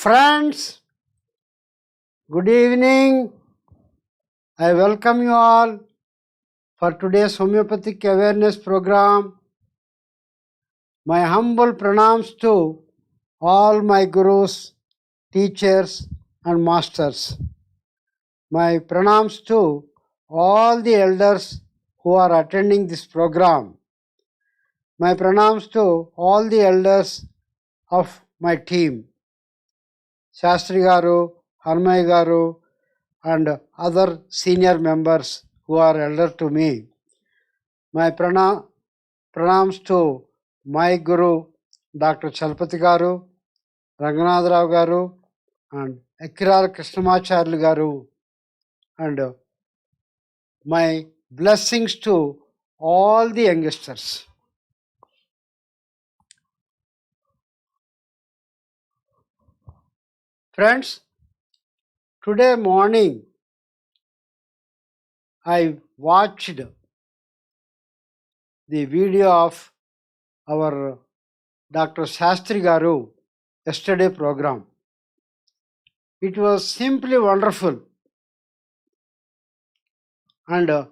Friends, good evening. I welcome you all for today's homeopathic awareness program. My humble pranams to all my gurus, teachers, and masters. My pranams to all the elders who are attending this program. My pranams to all the elders of my team, Shastri Garu, Harmay Garu, and other senior members who are elder to me. My pranams to my Guru, Dr. Chalpati Garu, Ranganath Rao Garu, and Akirala Krishnamacharya Garu, and my blessings to all the youngsters. Friends, today morning I watched the video of our Dr. Shastri Garu yesterday program. It was simply wonderful, and I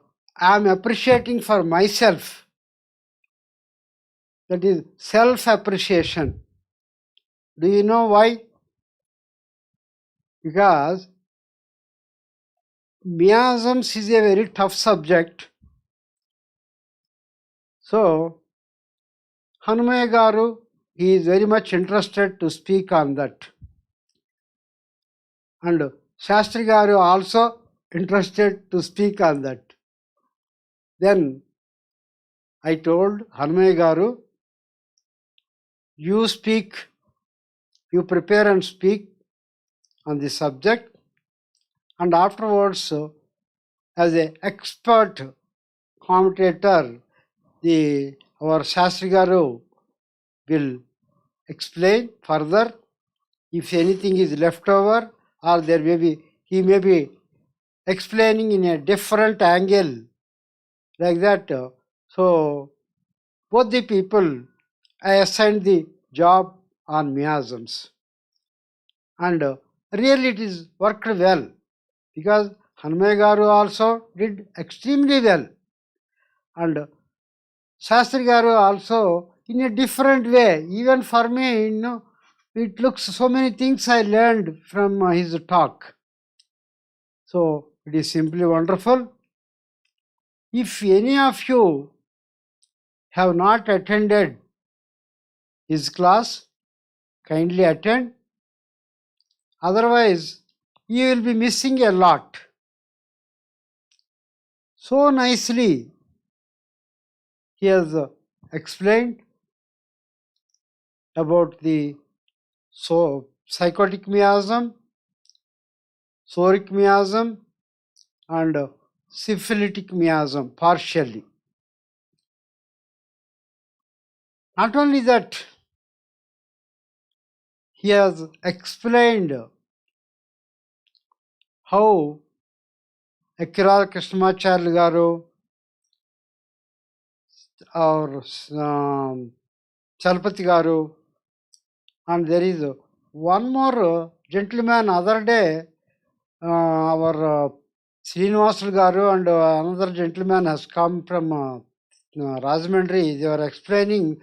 am appreciating for myself. That is self-appreciation. Do you know why? Because miasms is a very tough subject. So, Hanumaya Garu, he is very much interested to speak on that. And Shastri Garu also interested to speak on that. Then I told Hanumaya Garu, you speak, you prepare and speak on the subject, and afterwards, as an expert commentator, our Shastri Garu will explain further. If anything is left over, or he may be explaining in a different angle, like that. So both the people, I assigned the job on miasms, and really it is worked well, because Hanumaya Garu also did extremely well, and Shastri Garu also in a different way. Even for me, it looks so many things I learned from his talk. So it is simply wonderful. If any of you have not attended his class, kindly attend. Otherwise, you will be missing a lot. So nicely he has explained about the psychotic miasm, psoric miasm, and syphilitic miasm partially. Not only that, he has explained how Akirala Krishnamacharya Garu or Chalpati Garu, and there is one more gentleman other day, our Srinivasulu Garu and another gentleman has come from Rajahmundry. They were explaining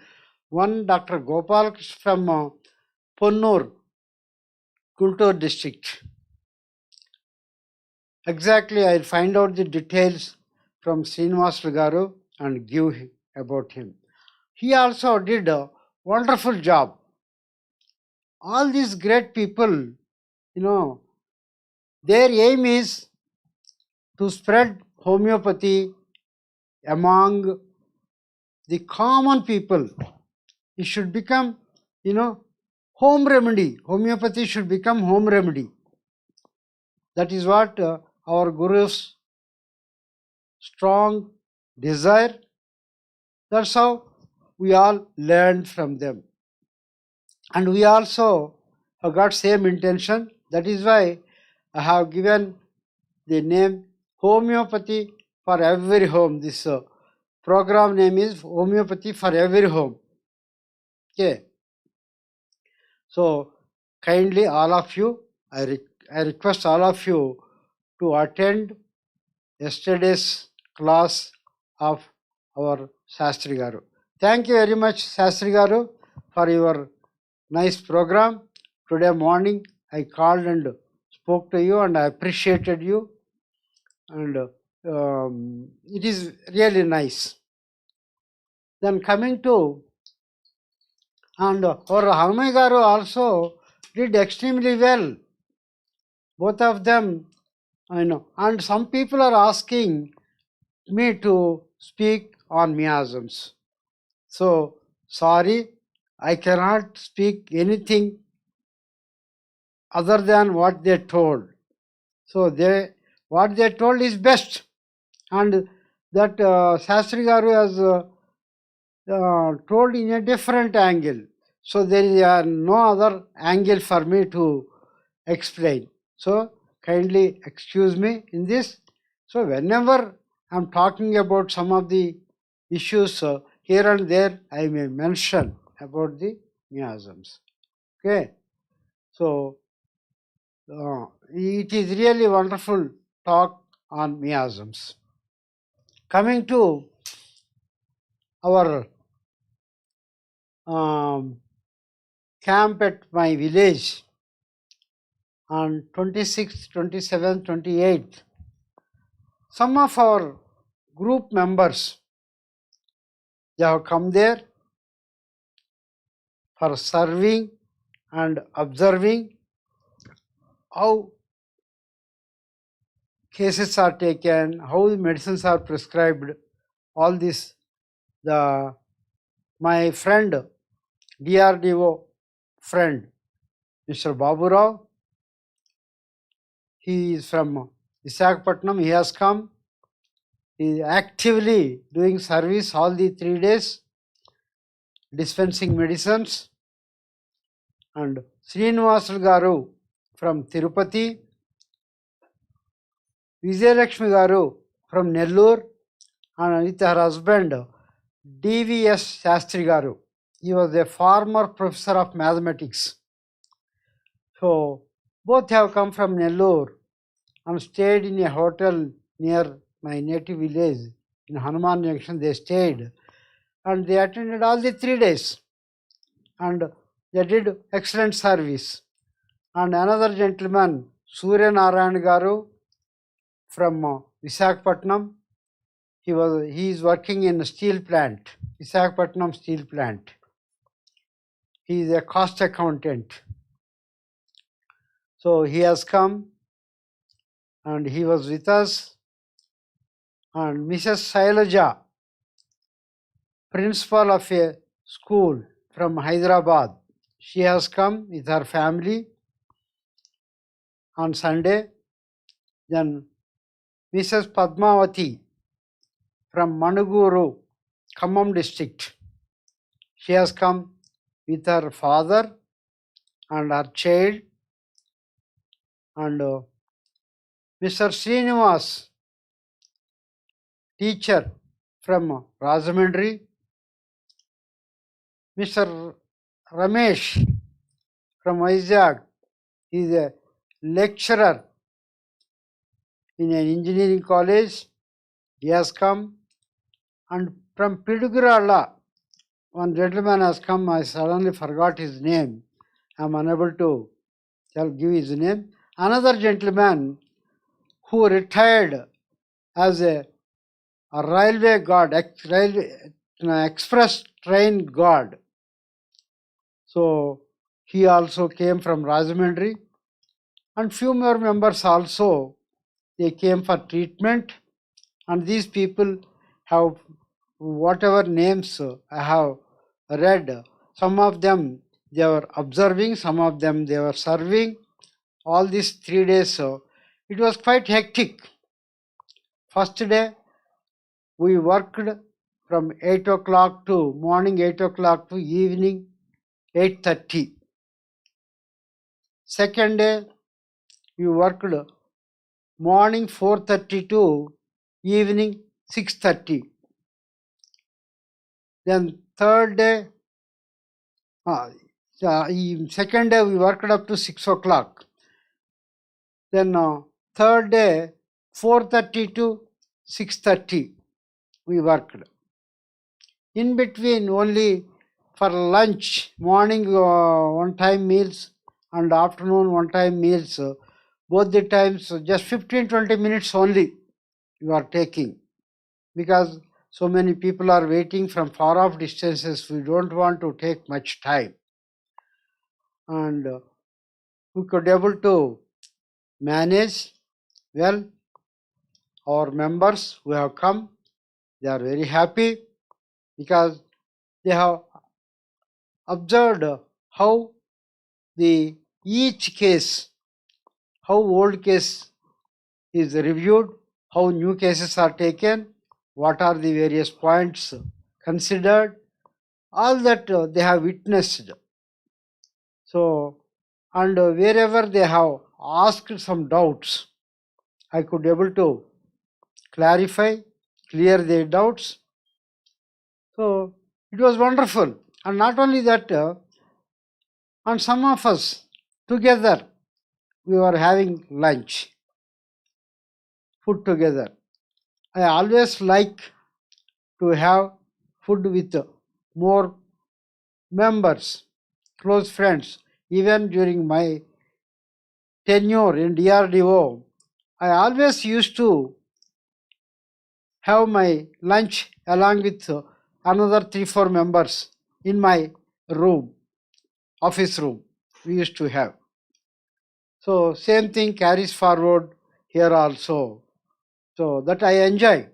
one Dr. Gopal from Ponnur, Guntur district. Exactly, I'll find out the details from Srinivasulu Garu and give about him. He also did a wonderful job. All these great people, their aim is to spread homeopathy among the common people. It should become, home remedy. Homeopathy should become home remedy. That is what our Guru's strong desire. That's how we all learned from them. And we also have got same intention. That is why I have given the name Homeopathy for Every Home. This program name is Homeopathy for Every Home. Okay. So kindly all of you, I request all of you to attend yesterday's class of our Shastri Garu. Thank you very much, Shastri Garu, for your nice program. Today morning I called and spoke to you and I appreciated you, and it is really nice. Then coming to, and our Hanumai Garu also did extremely well. Both of them, I know. And some people are asking me to speak on miasms. So, sorry, I cannot speak anything other than what they told. So, what they told is best. And that Shastri Garu has told in a different angle. So, there is no other angle for me to explain. So, kindly excuse me in this. So, whenever I am talking about some of the issues here and there, I may mention about the miasms. Okay. So, it is really wonderful talk on miasms. Coming to our camp at my village on 26th, 27th, 28th, some of our group members, they have come there for serving and observing how cases are taken, how the medicines are prescribed, all this. My friend, DRDO friend, Mr. Babu Rao, he is from Visakhapatnam, he has come. He is actively doing service all the 3 days, dispensing medicines. And Srinivasulu Garu from Tirupati, Vijayalakshmi Garu from Nellore, and with her husband DVS Shastri Garu. He was a former professor of mathematics. So both have come from Nellore and stayed in a hotel near my native village in Hanuman Junction. They stayed and they attended all the 3 days and they did excellent service. And another gentleman, Surya Narayan Garu from Visakhapatnam, he is working in a steel plant, Visakhapatnam steel plant. He is a cost accountant. So he has come and he was with us. And Mrs. Shailaja, principal of a school from Hyderabad, she has come with her family on Sunday. Then Mrs. Padmavati from Manuguru, Khammam district, she has come with her father and her child. And Mr. Srinivas, teacher from Rajahmundry. Mr. Ramesh from Vizag, he is a lecturer in an engineering college. He has come. And from Pidugurala, one gentleman has come. I suddenly forgot his name. I am unable to give his name. Another gentleman who retired as a railway guard, express train guard. So he also came from Rajahmundry, and few more members also, they came for treatment. And these people have whatever names I have read, some of them they were observing, some of them they were serving. All these 3 days, it was quite hectic. First day, we worked from 8 o'clock to morning 8 o'clock to evening 8:30. Second day, we worked morning 4:30 to evening 6:30. Then third day, Second day we worked up to 6 o'clock. Then third day 4:30 to 6:30 we worked. In between only for lunch, morning one time meals and afternoon one time meals, both the times just 15-20 minutes only you are taking, because so many people are waiting from far off distances. We don't want to take much time, and we could able to manage well. Our members who have come, they are very happy because they have observed how the each case, how old case is reviewed, how new cases are taken, what are the various points considered, all that they have witnessed. So, and wherever they have asked some doubts, I could able to clarify, clear their doubts. So it was wonderful. And not only that, and some of us together we were having lunch, food together. I always like to have food with more members, close friends. Even during my tenure in DRDO, I always used to have my lunch along with another 3-4 members in my room, office room we used to have. So same thing carries forward here also. So that I enjoy,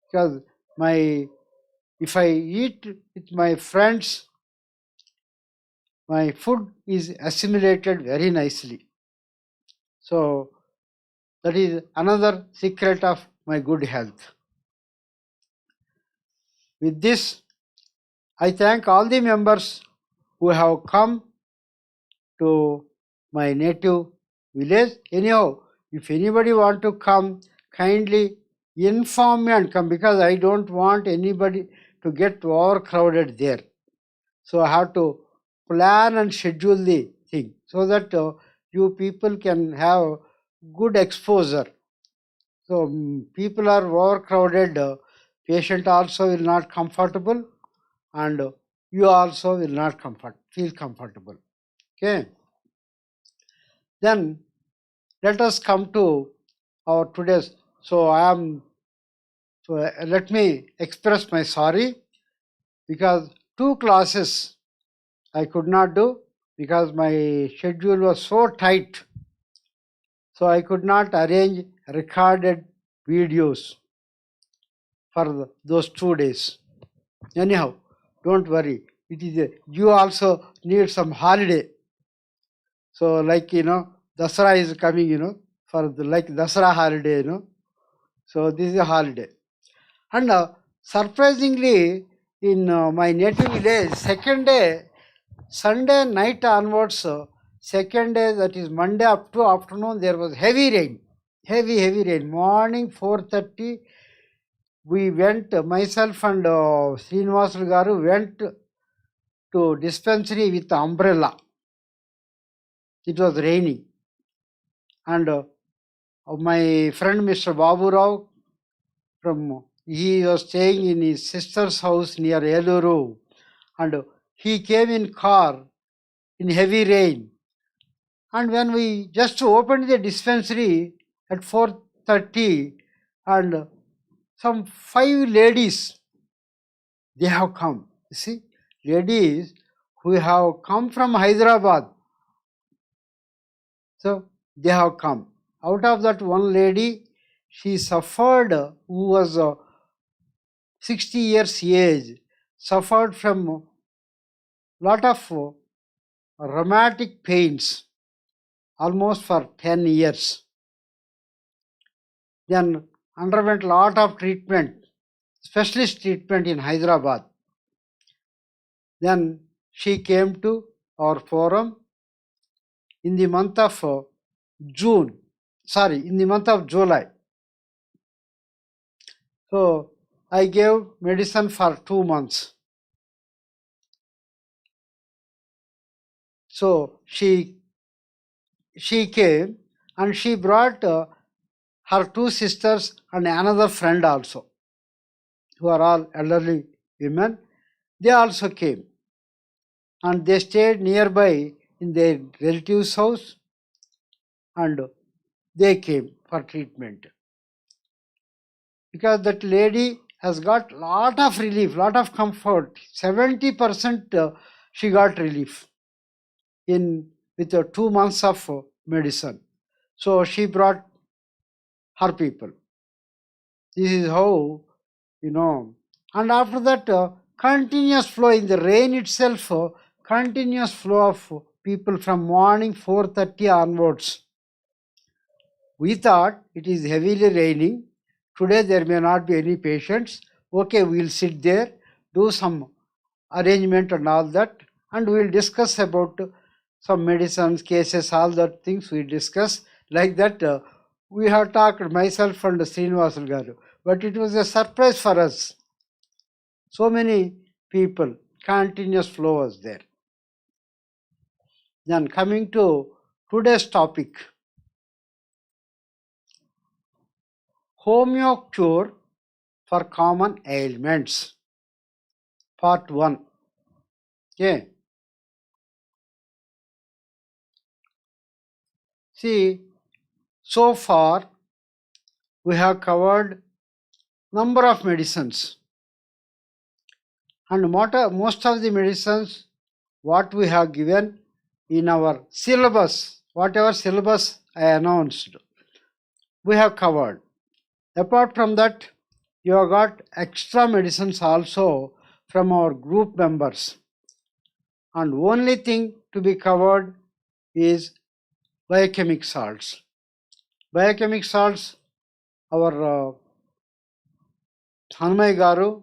because if I eat with my friends, my food is assimilated very nicely. So that is another secret of my good health. With this, I thank all the members who have come to my native village. Anyhow, if anybody want to come, kindly inform me and come, because I don't want anybody to get overcrowded there. So I have to plan and schedule the thing so that you people can have good exposure. So people are overcrowded, patient also will not comfortable, and you also will not feel comfortable. Okay. Then let us come to our today's. So let me express my sorry, because 2 classes I could not do because my schedule was so tight. So I could not arrange recorded videos for those 2 days. Anyhow, don't worry. You also need some holiday. So like Dasara is coming, for like Dasara holiday, So this is a holiday. And surprisingly, in my native village, second day, Sunday night onwards, second day, that is Monday up to afternoon, there was heavy rain. Heavy rain. Morning 4:30, we went, myself and Srinivasulu garu went to dispensary with umbrella. It was raining. And my friend Mr. Babu Rao, he was staying in his sister's house near Eluru, and he came in car in heavy rain. And when we just opened the dispensary at 4:30, and some 5 ladies, they have come. You see, ladies who have come from Hyderabad. So they have come. Out of that one lady, she suffered, who was 60 years age, suffered from lot of rheumatic pains almost for 10 years. Then underwent lot of treatment, specialist treatment in Hyderabad. Then she came to our forum in the month of in the month of July. So I gave medicine for 2 months. So she came and she brought her two sisters and another friend also, who are all elderly women. They also came and they stayed nearby in their relative's house, and they came for treatment. Because that lady has got lot of relief, lot of comfort. 70% she got relief with 2 months of medicine. So she brought her people. This is how, and after that, continuous flow in the rain itself, continuous flow of people from morning 4:30 onwards. We thought it is heavily raining. Today there may not be any patients. Okay, we'll sit there, do some arrangement and all that, and we'll discuss about some medicines, cases, all that things we discuss. Like that, we have talked, myself and Srinivasan Garu. But it was a surprise for us. So many people, continuous flow was there. Then coming to today's topic, homeo cure for common ailments, part 1. Okay. See, so far we have covered number of medicines, and most of the medicines what we have given in our syllabus, whatever syllabus I announced, we have covered. Apart from that, you have got extra medicines also from our group members, and only thing to be covered is biochemic salts. Biochemic salts, our Hanmay Garu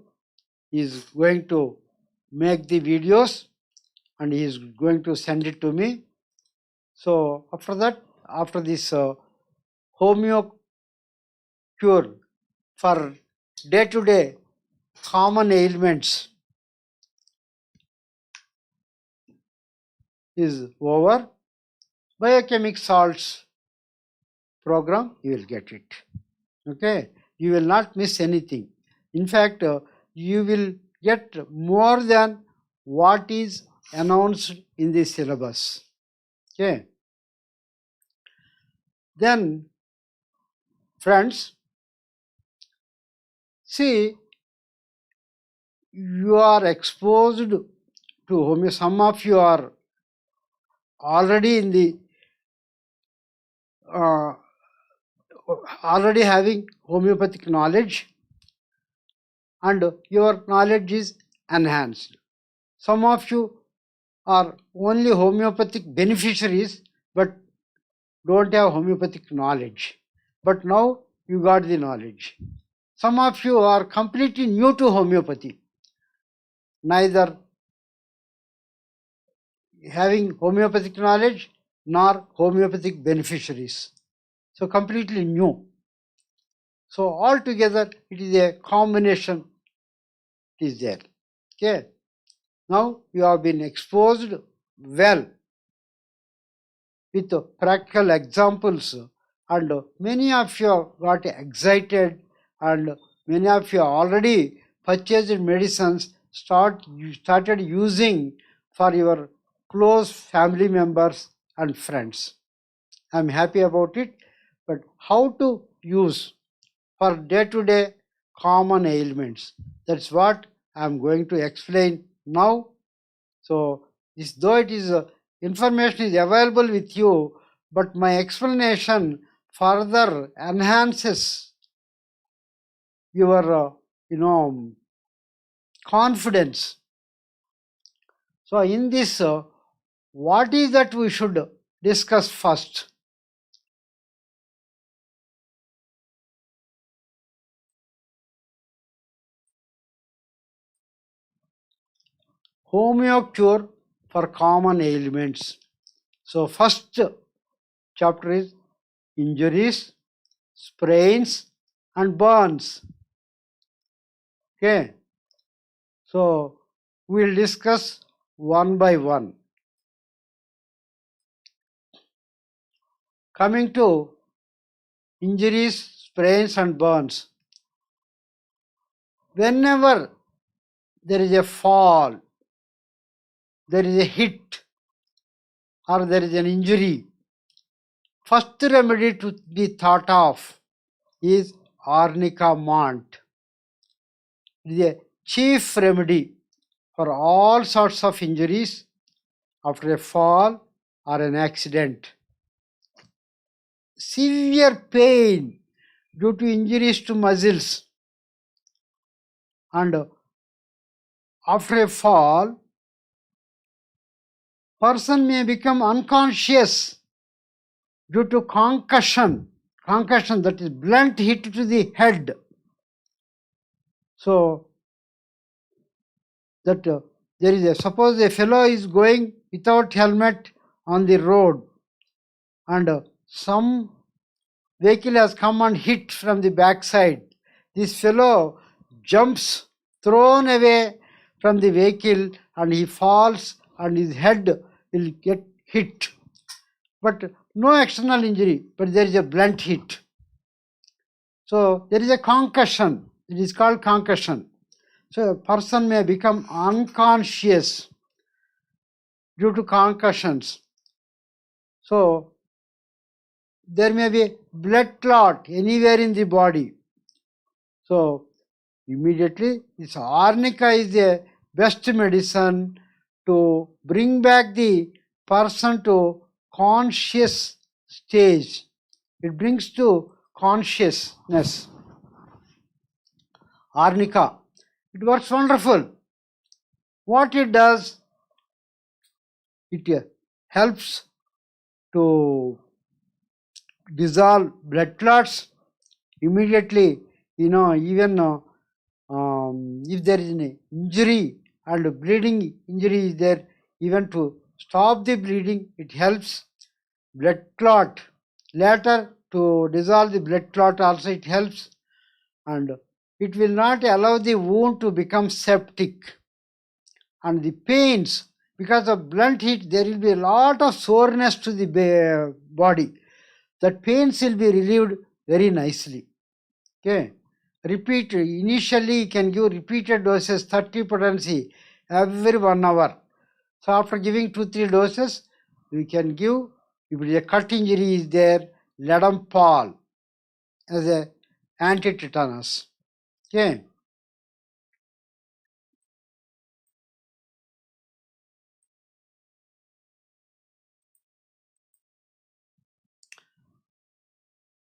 is going to make the videos and he is going to send it to me. So after that, after this homeo cure for day-to-day common ailments is over, biochemic salts program, you will get it. Okay, you will not miss anything. In fact, you will get more than what is announced in the syllabus. Okay. Then, friends, see, you are exposed to homeo. Some of you are already in the already having homeopathic knowledge, and your knowledge is enhanced. Some of you are only homeopathic beneficiaries but don't have homeopathic knowledge. But now you got the knowledge. Some of you are completely new to homeopathy, neither having homeopathic knowledge nor homeopathic beneficiaries. So completely new. So altogether it is a combination is there. Okay. Now you have been exposed well with practical examples, and many of you got excited, and many of you already purchased medicines, started using for your close family members and friends. I am happy about it, but how to use for day-to-day common ailments, that's what I am going to explain now. So this, though it is information is available with you, but my explanation further enhances your confidence. So in this, what is that we should discuss first? Homeo cure for common ailments. So first chapter is injuries, sprains and burns. Okay. So we'll discuss one by one. Coming to injuries, sprains and burns. Whenever there is a fall, there is a hit, or there is an injury, first remedy to be thought of is arnica mant. It is a chief remedy for all sorts of injuries after a fall or an accident. Severe pain due to injuries to muscles and after a fall, person may become unconscious due to concussion, that is blunt hit to the head. So that there is a, suppose a fellow is going without helmet on the road and some vehicle has come and hit from the backside. This fellow jumps, thrown away from the vehicle, and he falls and his head will get hit. But no external injury, but there is a blunt hit. So there is a concussion. It is called concussion. So a person may become unconscious due to concussions. So there may be blood clot anywhere in the body. So immediately this arnica is the best medicine to bring back the person to conscious stage. It brings to consciousness. Arnica, it works wonderful. What it does, it helps to dissolve blood clots immediately. Even if there is an injury and bleeding injury is there, even to stop the bleeding, it helps. Blood clot, later to dissolve the blood clot also it helps, and it will not allow the wound to become septic. And the pains, because of blunt hit, there will be a lot of soreness to the body. That pains will be relieved very nicely. Okay. Repeat, initially you can give repeated doses, 30 potency every 1 hour. So after giving 2-3 doses, we can give, if a cut injury is there, Ledempal as a anti-tetanus. Okay.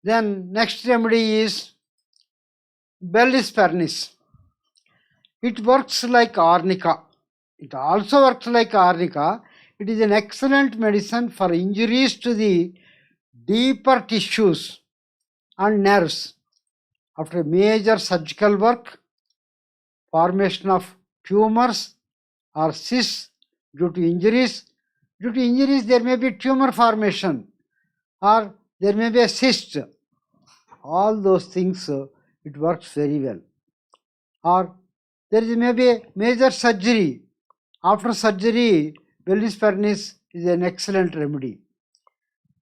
Then next remedy is Bellis pernis. It works like arnica. It also works like arnica. It is an excellent medicine for injuries to the deeper tissues and nerves after major surgical work, formation of tumors or cysts due to injuries. Due to injuries, there may be tumor formation or there may be a cyst. All those things, it works very well. Or there is maybe a major surgery. After surgery, Bellis pernis is an excellent remedy.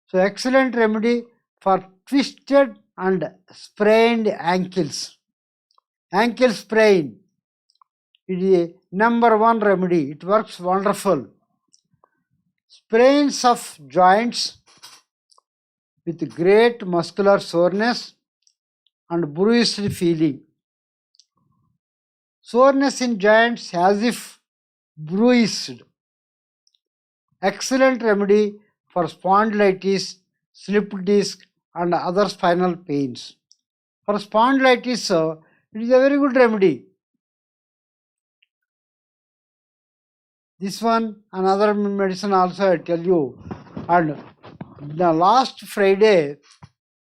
So excellent remedy for twisted and sprained ankles. Ankle sprain, it is a number 1 remedy. It works wonderful. Sprains of joints with great muscular soreness and bruised feeling. Soreness in joints as if bruised. Excellent remedy for spondylitis, slipped disc and other spinal pains. For spondylitis, it is a very good remedy. This one, another medicine also I tell you. And the last Friday,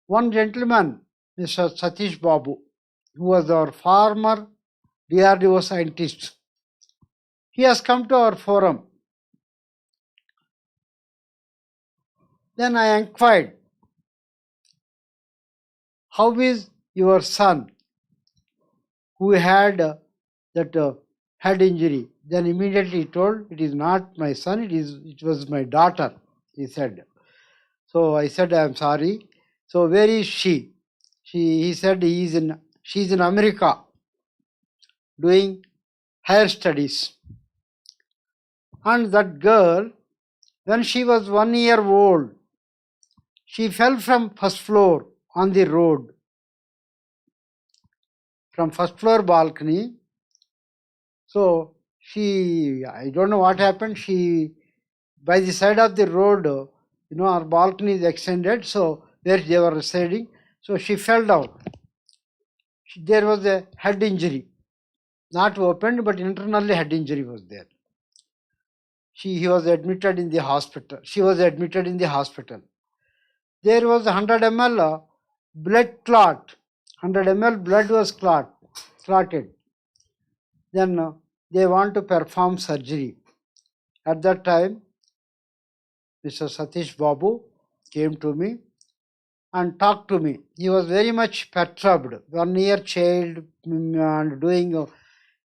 one gentleman, Mr. Satish Babu, who was our former DRDO scientist, he has come to our forum. Then I inquired, how is your son who had that head injury? Then immediately he told, it is not my son, it was my daughter, he said. So I said, I am sorry. So where is she? He said she's in America doing higher studies. And that girl, when she was 1 year old, she fell from first floor on the road, from first floor balcony. So I don't know what happened. By the side of the road, our balcony is extended, so where they were residing, so she fell down. There was a head injury, not opened, but internally head injury was there. He was admitted in the hospital. She was admitted in the hospital. There was 100 ml blood clot. 100 ml blood was clotted. Then they want to perform surgery. At that time, Mr. Satish Babu came to me and talked to me. He was very much perturbed. 1 year child and doing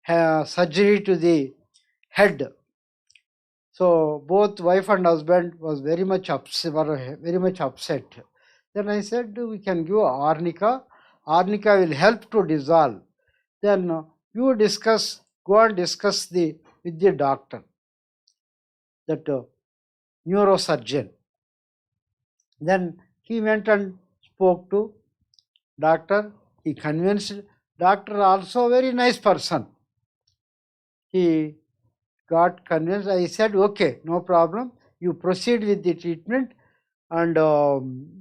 surgery to the head. So both wife and husband was very much upset. Then I said, we can give arnica. Arnica will help to dissolve. Then go and discuss with the doctor, that neurosurgeon. Then he went and spoke to doctor. He convinced doctor, also very nice person. He got convinced. I said, okay, no problem. You proceed with the treatment, and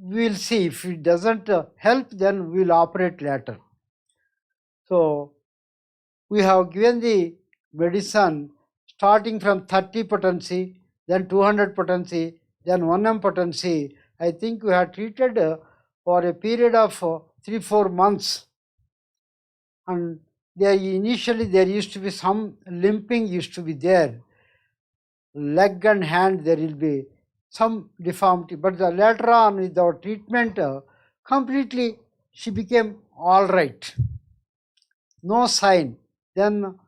we'll see. If it doesn't help, then we'll operate later. So we have given the medicine starting from 30 potency, then 200 potency, then 1 potency. I think we have treated for a period of 3-4 months. And initially there used to be some limping used to be there. Leg and hand there will be some deformity. But later on with our treatment, completely she became all right. No sign. Then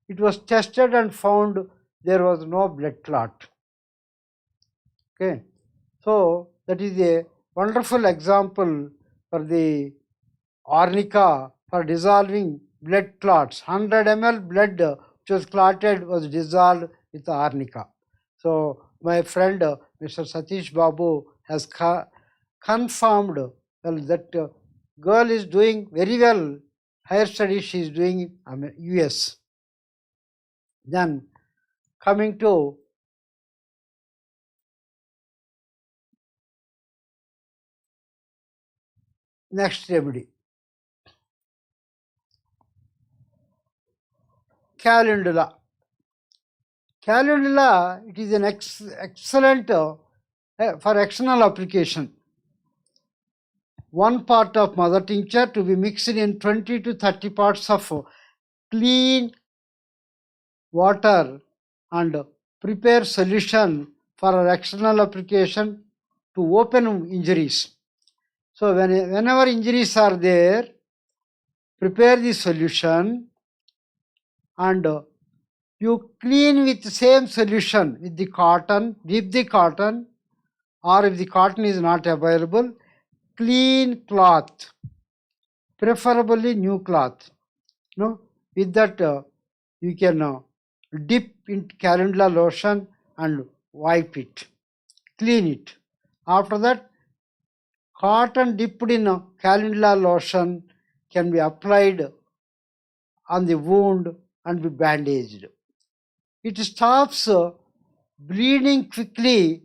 it was tested and found there was no blood clot. Okay. So that is a wonderful example for the arnica for dissolving blood clots. 100 ml blood which was clotted was dissolved with arnica. So my friend Mr. Satish Babu has confirmed that girl is doing very well. Higher studies she is doing in US. Then coming to next remedy, calendula. Calendula, it is an excellent for external application. 1 part of mother tincture to be mixed in 20 to 30 parts of clean water and prepare solution for external application to open injuries. So whenever injuries are there, prepare the solution and you clean with the same solution with the cotton, dip the cotton, or if the cotton is not available, clean cloth, preferably new cloth. With that you can dip in calendula lotion and wipe it, clean it. After that, cotton dipped in calendula lotion can be applied on the wound and be bandaged. It stops bleeding quickly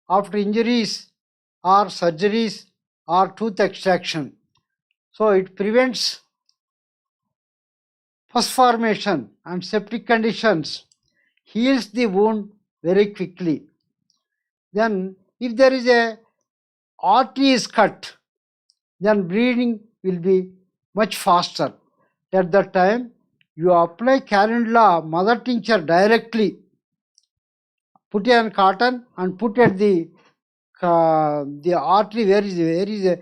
after injuries or surgeries or tooth extraction. So it prevents pus formation and septic conditions, heals the wound very quickly. Then if there is a artery is cut, then bleeding will be much faster. At that time, you apply calendula mother tincture directly. Put it on cotton and put at the artery where is a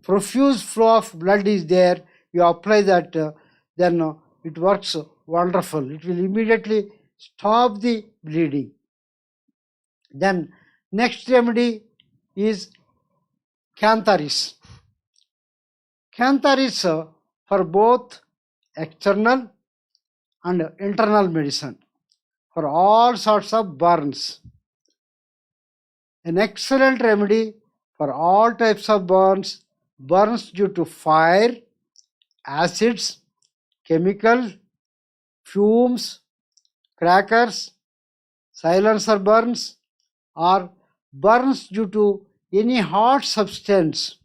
profuse flow of blood is there. You apply that, then it works wonderful. It will immediately stop the bleeding. Then next remedy is Cantharis. Cantharis for both external and internal medicine for all sorts of burns. An excellent remedy for all types of burns, burns due to fire, acids, chemical, fumes, crackers, silencer burns, or burns due to any hot substance.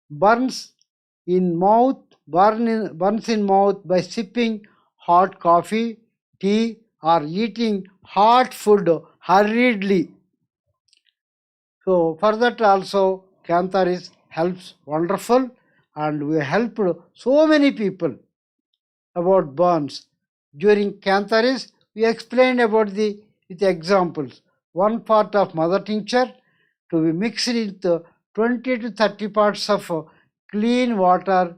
Burns in mouth, burns in mouth by sipping hot coffee, tea, or eating hot food hurriedly. So for that also Cantharis helps wonderful, and we helped so many people about burns. During Cantharis we explained about with examples. One part of mother tincture to be mixed with 20 to 30 parts of clean water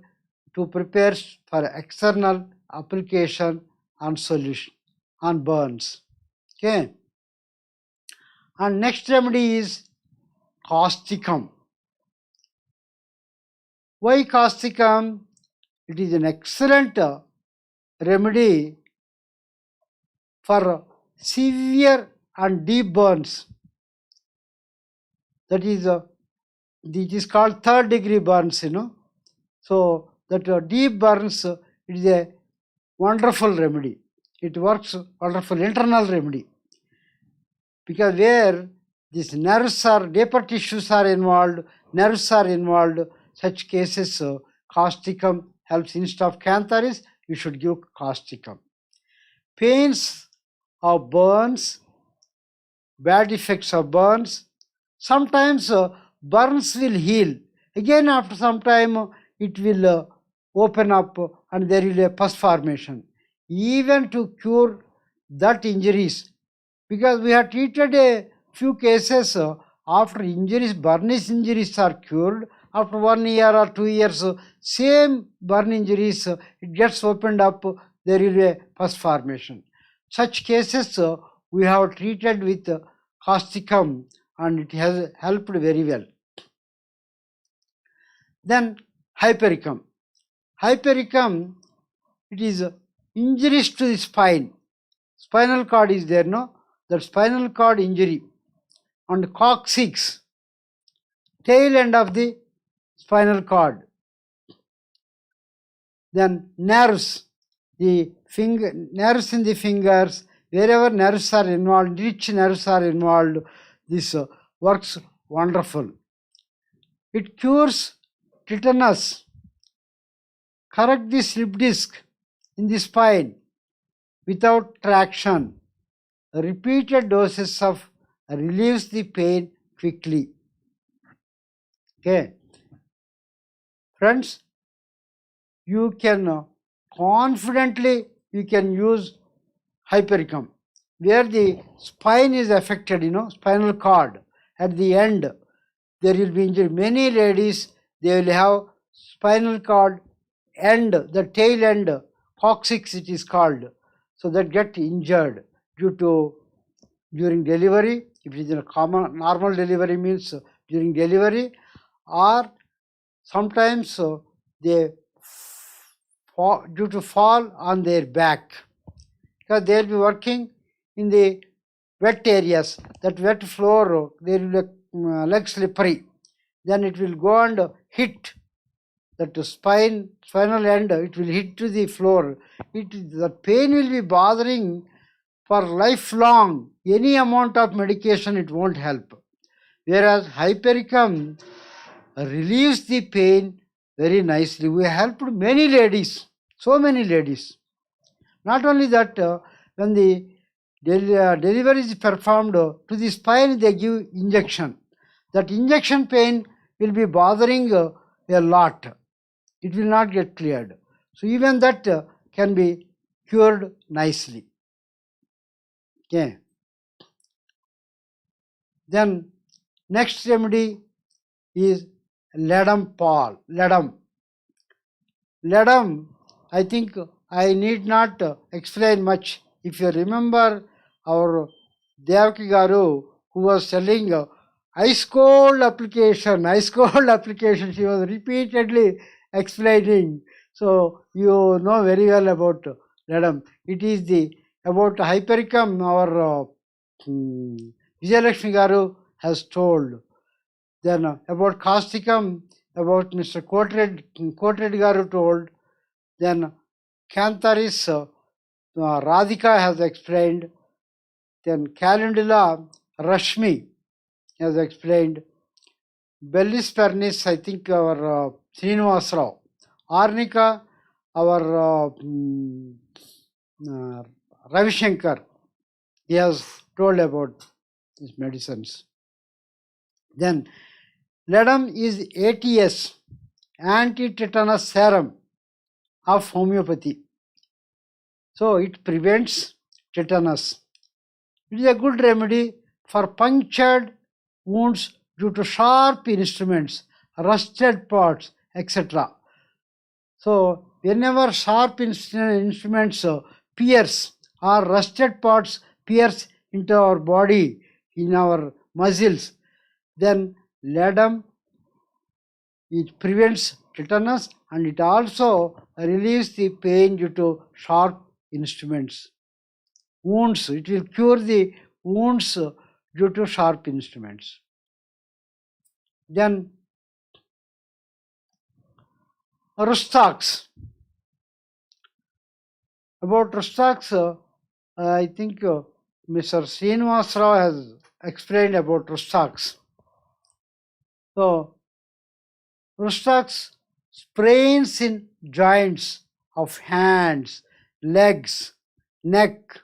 to prepare for external application on solution on burns. Okay. And next remedy is causticum. Why causticum? It is an excellent remedy for severe and deep burns. That is, it is called third degree burns, So that deep burns, it is a wonderful remedy. It works wonderful internal remedy. Because where these nerves are, deeper tissues are involved, nerves are involved, such cases causticum helps. Instead of Cantharis, you should give causticum. Pains of burns, bad effects of burns, sometimes burns will heal. Again after some time it will open up and there will be a pus formation. Even to cure that injuries, because we have treated a few cases after injuries, burnish injuries are cured. After 1 year or 2 years, same burn injuries, it gets opened up, there will be a pus formation. Such cases we have treated with causticum and it has helped very well. Then hypericum. Hypericum, it is injuries to the spine. Spinal cord is there, no? That spinal cord injury. And coccyx, tail end of the spinal cord. Then nerves, the nerves in the fingers, wherever nerves are involved, rich nerves are involved, this works wonderful. It cures tetanus, correct the slip disc in the spine without traction. Repeated doses of relieves the pain quickly. Okay. Friends, you can confidently use hypericum. Where the spine is affected, spinal cord, at the end, there will be injury. Many ladies, they will have spinal cord end, the tail end, coccyx it is called. So that get injured during delivery, if it is a common normal delivery means during delivery, or sometimes they due to fall on their back, because they will be working in the wet areas, that wet floor, there will be leg slippery, then it will go and hit that spinal end, it will hit to the floor. The pain will be bothering for lifelong. Any amount of medication it won't help. Whereas hypericum relieves the pain very nicely. We helped many ladies, so many ladies. Not only that, when the delivery is performed to the spine, they give injection. That injection pain will be bothering a lot. It will not get cleared. So even that can be cured nicely. Okay. Then next remedy is ledum pall. Ledum, I think I need not explain much. If you remember our Devaki Garu, who was telling, ice cold application, ice cold application. She was repeatedly explaining. So you know very well about Madam. It is the about Hypericum. Our Vijayalakshmi Garu has told. Then about Causticum, about Mr. Kotred Garu told. Then Cantharis, Radhika has explained. Then Calendula, Rashmi has explained. Bellis pernis, I think our Srinivas Rao. Arnika, our Ravi Shankar, he has told about these medicines. Then Ledam is ATS, anti-tetanus serum of homeopathy. So it prevents tetanus. It is a good remedy for punctured wounds due to sharp instruments, rusted parts, etc. So whenever sharp instruments pierce or rusted parts pierce into our body, in our muscles, then Ledam, it prevents tetanus and it also relieves the pain due to sharp instruments. Wounds, it will cure the wounds due to sharp instruments. Then Rustax. About Rustax, I think Mr. Srinivas Rao has explained about Rustax. So, Rustax sprains in joints of hands, legs, neck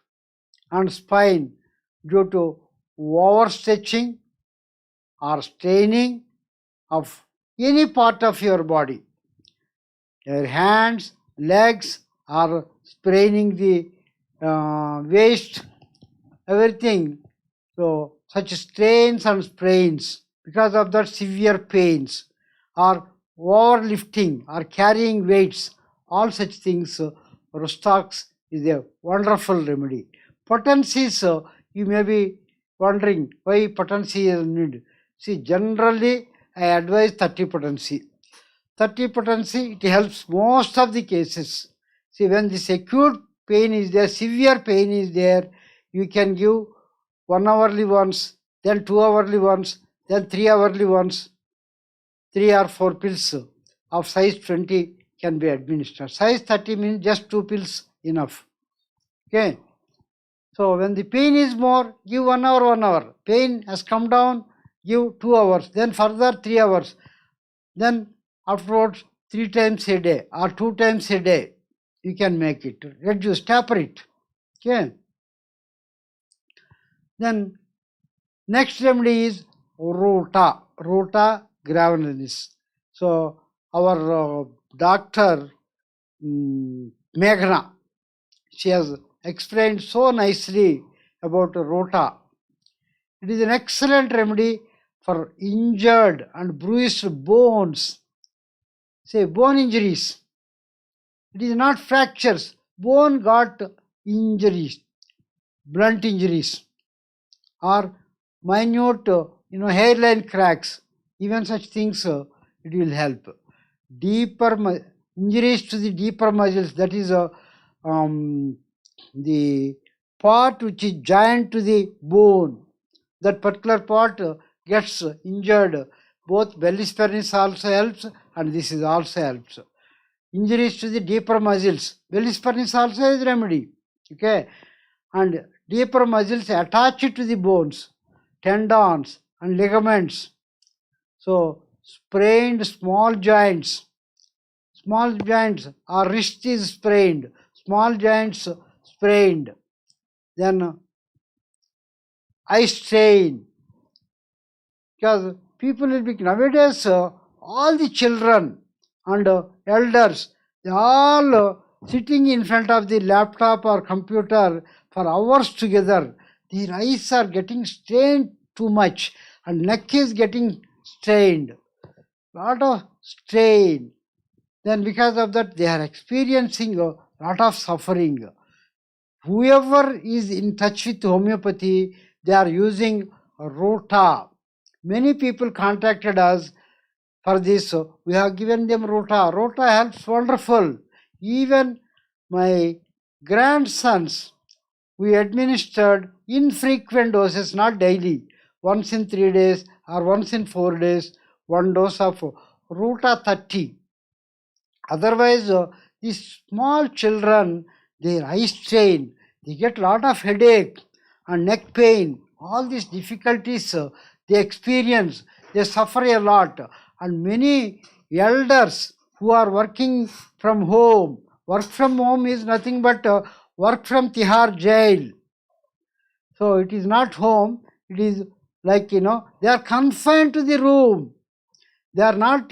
and spine due to overstretching or straining of any part of your body. Your hands, legs are spraining the waist, everything. So such strains and sprains, because of that severe pains or overlifting or carrying weights, all such things, Rustax is a wonderful remedy. Potencies, you may be wondering why potency is needed. See, generally I advise 30 potency. 30 potency, it helps most of the cases. See, when this acute pain is there, severe pain is there, you can give 1 hourly once, then 2 hourly once, then 3 hourly once. 3 or 4 pills of size 20 can be administered. Size 30 means just 2 pills enough. Okay. So when the pain is more, give 1 hour, 1 hour. Pain has come down, give 2 hours, then further 3 hours. Then afterwards 3 times a day or 2 times a day. You can make it. Reduce, taper it. Okay. Then next remedy is Ruta graveolens. So our doctor Meghna, she has explained so nicely about Ruta. It is an excellent remedy for injured and bruised bones. Say bone injuries. It is not fractures. Bone got injuries, blunt injuries, or minute, hairline cracks. Even such things, it will help. Deeper injuries to the deeper muscles. That is the part which is joined to the bone. That particular part gets injured. Both bellis pernis also helps, and this is also helps. Injuries to the deeper muscles. Bellis pernis also is remedy. Okay, and deeper muscles attached to the bones, tendons and ligaments. So sprained small joints or wrist is sprained, small joints sprained. Then eye strain, because people will be nowadays all the children and elders, they all sitting in front of the laptop or computer for hours together. Their eyes are getting strained too much and neck is getting strained. Lot of strain. Then because of that they are experiencing a lot of suffering. Whoever is in touch with homeopathy, they are using Ruta. Many people contacted us for this. We have given them Rota. Rota helps wonderful. Even my grandsons, we administered infrequent doses, not daily, once in 3 days or once in 4 days, one dose of Ruta 30. Otherwise, these small children, their eye strain, they get a lot of headache and neck pain. All these difficulties they experience, they suffer a lot. And many elders who are working from home, work from home is nothing but work from Tihar jail. So it is not home, it is like, they are confined to the room. They are not,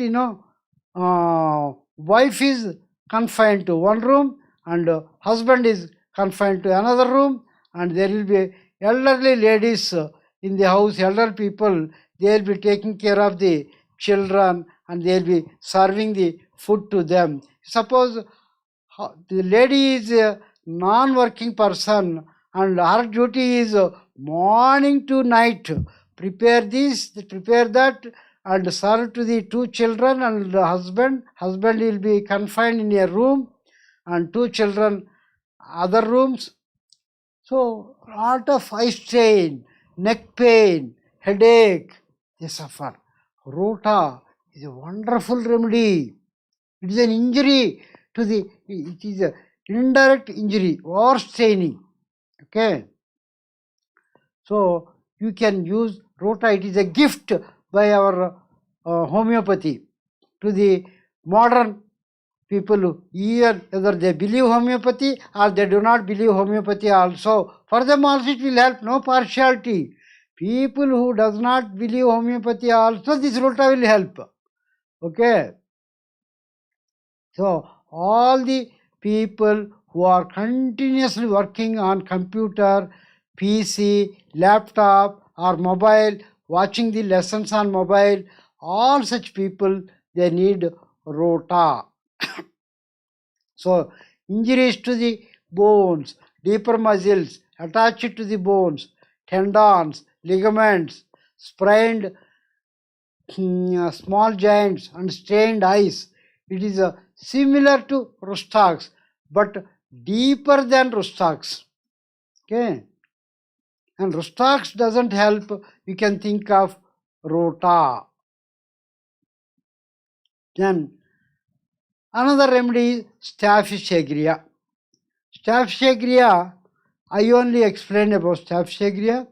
wife is confined to one room and husband is confined to another room, and there will be elderly ladies in the house, elder people, they will be taking care of the children and they will be serving the food to them. Suppose the lady is a non-working person and her duty is morning to night, prepare this, prepare that, and serve to the two children and the husband. Husband will be confined in a room and two children other rooms. So lot of eye strain, neck pain, headache, they suffer. Rota is a wonderful remedy. It is an injury to the, it is an indirect injury or straining. Okay. So you can use Rota. It is a gift by our homeopathy to the modern people, either whether they believe homeopathy or they do not believe homeopathy also. For them also it will help, no partiality. People who does not believe homeopathy also, this Rota will help. Okay. So all the people who are continuously working on computer, PC, laptop or mobile, watching the lessons on mobile, all such people, they need Rota. So injuries to the bones, deeper muscles attached to the bones, tendons, ligaments, sprained small joints and strained eyes. It is similar to Rustax, but deeper than Rustax. Okay. And Rustax doesn't help. You can think of Rota. Then another remedy is Staphylococcus aureus. Staphylococcus aureus, I only explained about Staphylococcus aureus.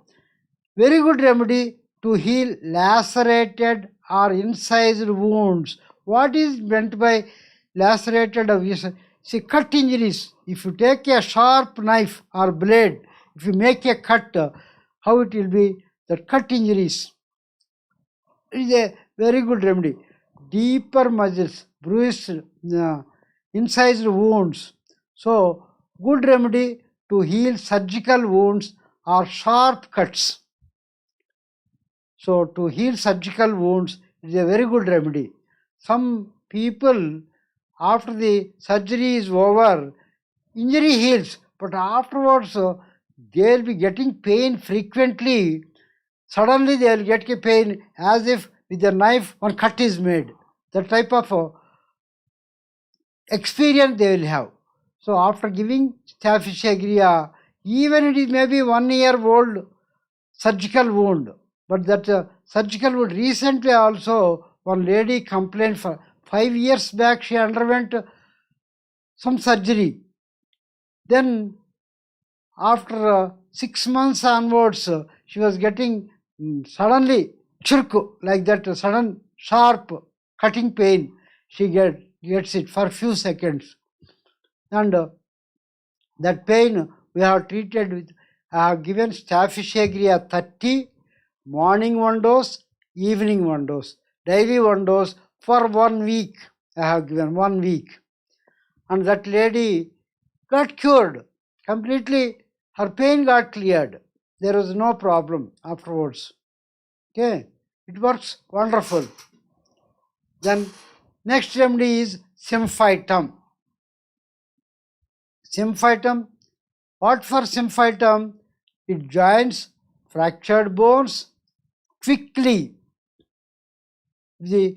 Very good remedy to heal lacerated or incised wounds. What is meant by lacerated or see, cut injuries. If you take a sharp knife or blade, if you make a cut, how it will be? The cut injuries. It is a very good remedy. Deeper muscles, bruised, incised wounds. So, good remedy to heal surgical wounds or sharp cuts. So, to heal surgical wounds is a very good remedy. Some people, after the surgery is over, injury heals, but afterwards they will be getting pain frequently. Suddenly they will get a pain as if with a knife one cut is made. That type of experience they will have. So after giving Staphylococcus aureus, even it is maybe 1 year old surgical wound, but that surgical wound, recently also one lady complained for 5 years back she underwent some surgery. Then after 6 months onwards, she was getting suddenly churku, like that sudden sharp cutting pain. She gets it for few seconds. And that pain we have treated with, I have given Staphylococcus aureus 30, morning 1 dose, evening 1 dose, daily 1 dose for 1 week. I have given 1 week. And that lady got cured completely. Her pain got cleared. There was no problem afterwards. Okay, it works wonderful. Then next remedy is Symphytum. Symphytum. What for Symphytum? It joins fractured bones quickly the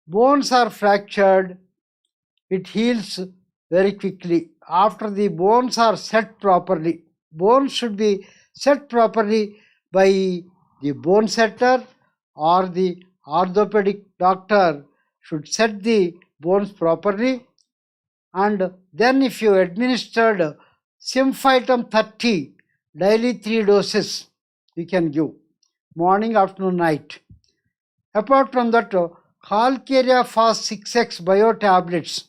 bones are fractured, it heals very quickly. After the bones are set properly, bones should be set properly by the bone setter or the orthopedic doctor should set the bones properly. And then if you administered Symphytum 30 daily 3 doses you can give morning, afternoon, night. Apart from that, Calcarea Fast 6X bio tablets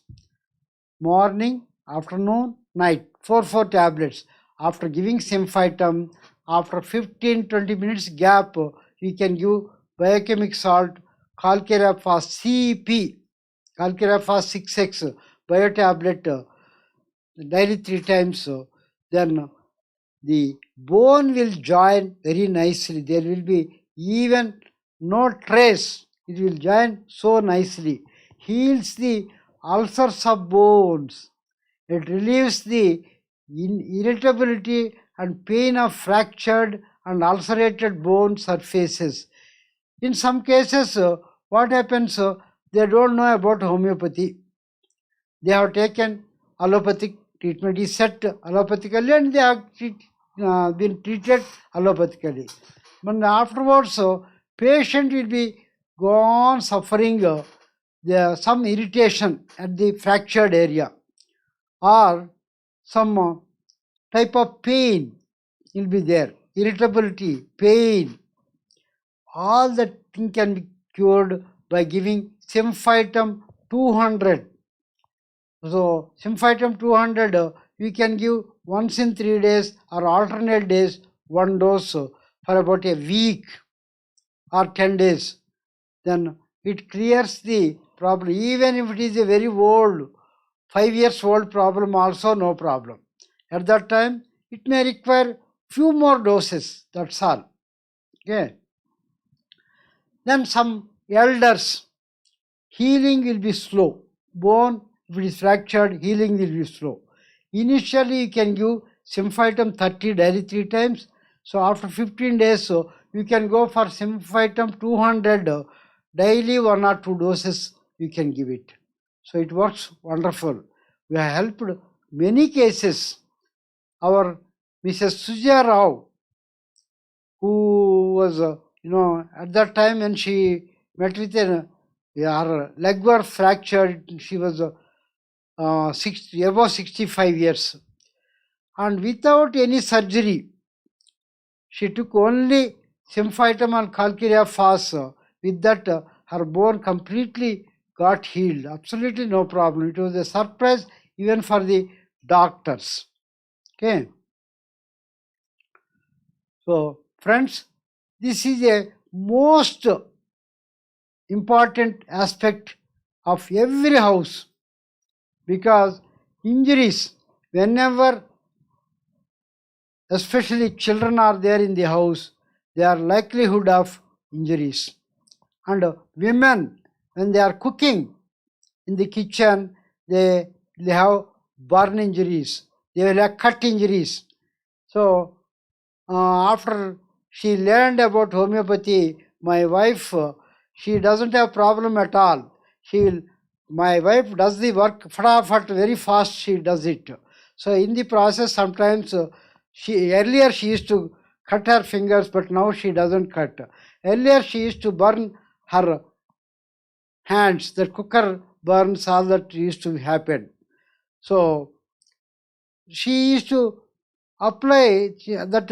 morning, afternoon, night, 4 tablets. After giving Symphytum, after 15-20 minutes gap, you can give biochemic salt Calcarea Fast CEP, Calcarea Fast 6X bio tablet daily 3 times. Then the bone will join very nicely. There will be even no trace. It will join so nicely. Heals the ulcers of bones. It relieves the irritability and pain of fractured and ulcerated bone surfaces. In some cases, what happens, they don't know about homeopathy. They have taken allopathic treatment, is set allopathically, and they have been treated allopathically. But afterwards, patient will be gone suffering some irritation at the fractured area or some type of pain will be there, irritability, pain. All that thing can be cured by giving Symphytum 200. So Symphytum 200 we can give once in 3 days or alternate days 1 dose for about a week or 10 days. Then it clears the problem. Even if it is a very old, 5 years old problem also, no problem. At that time it may require few more doses, that's all. Okay. Then some elders, healing will be slow. Bone, if it is fractured, healing will be slow. Initially you can give Symphytum 30 daily 3 times. So after 15 days, you can go for Symphytum 200 daily 1 or 2 doses you can give it. So it works wonderful. We have helped many cases. Our Mrs. Sujya Rao, who was, at that time when she met with her leg was fractured, she was above 65 years. And without any surgery, she took only Symphytum and Calcarea Fast. With that, her bone completely got healed. Absolutely no problem. It was a surprise even for the doctors. Okay. So, friends, this is a most important aspect of every house, because injuries, whenever especially children are there in the house, there are likelihood of injuries. And women, when they are cooking in the kitchen, they have burn injuries, they will have cut injuries. So after she learned about homeopathy, my wife, she doesn't have problem at all. My wife does the work very fast, she does it. So in the process, sometimes earlier she used to cut her fingers, but now she doesn't cut. Earlier she used to burn her hands, the cooker burns, all that used to happen. So she used to apply that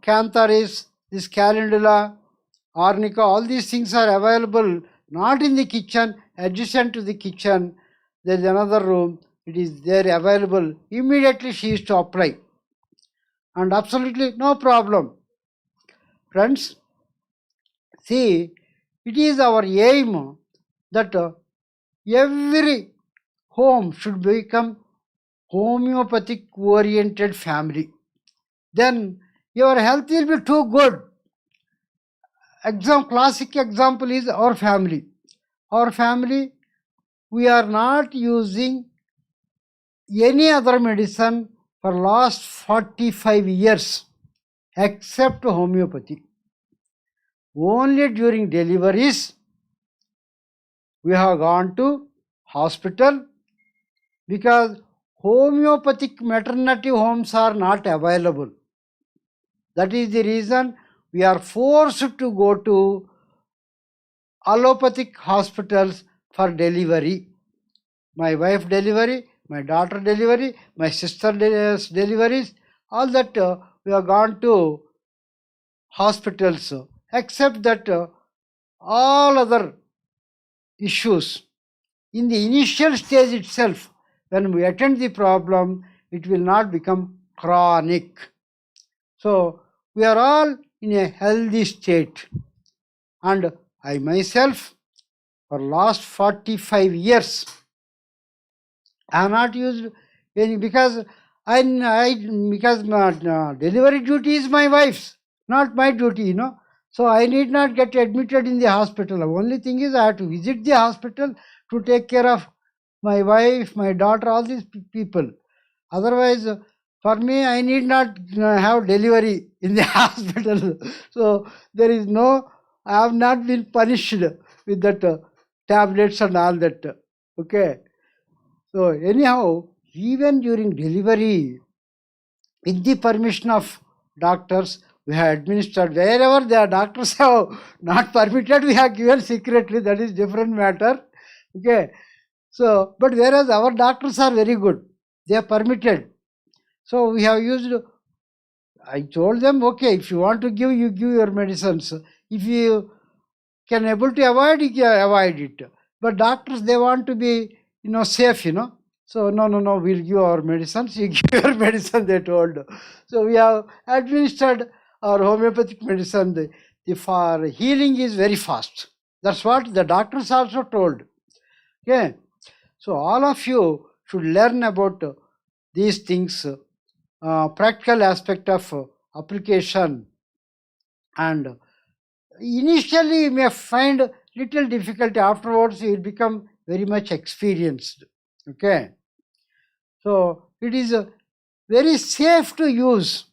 Cantharis, this Calendula, Arnica, all these things are available not in the kitchen, adjacent to the kitchen. There is another room, it is there available. Immediately she used to apply, and absolutely no problem. Friends, see, it is our aim that every home should become homeopathic oriented family. Then your health will be too good. Classic example is our family. Our family, we are not using any other medicine for last 45 years except homeopathy. Only during deliveries we have gone to hospital because homeopathic maternity homes are not available. That is the reason we are forced to go to allopathic hospitals for delivery. My wife delivery, my daughter delivery, my sister deliveries, all that we have gone to hospitals, except that all other issues in the initial stage itself, when we attend the problem, it will not become chronic. So we are all in a healthy state, and I myself for last 45 years I have not used any, because because my delivery duty is my wife's, not my duty, So I need not get admitted in the hospital. The only thing is I have to visit the hospital to take care of my wife, my daughter, all these people. Otherwise, for me, I need not have delivery in the hospital. So there is no, I have not been punished with that tablets and all that. Okay. So anyhow, even during delivery, with the permission of doctors, we have administered. Wherever the doctors have not permitted, we have given secretly. That is different matter. Okay. So, but whereas our doctors are very good, they are permitted. So we have used. I told them, okay, if you want to give, you give your medicines. If you can able to avoid, you can avoid it. But doctors, they want to be, safe, So no, we'll give our medicines. You give your medicine, they told. So we have administered our homeopathic medicine. The for healing is very fast. That's what the doctors also told. Okay. So all of you should learn about these things, practical aspect of application, and initially you may find little difficulty. Afterwards you will become very much experienced. Okay. So it is very safe to use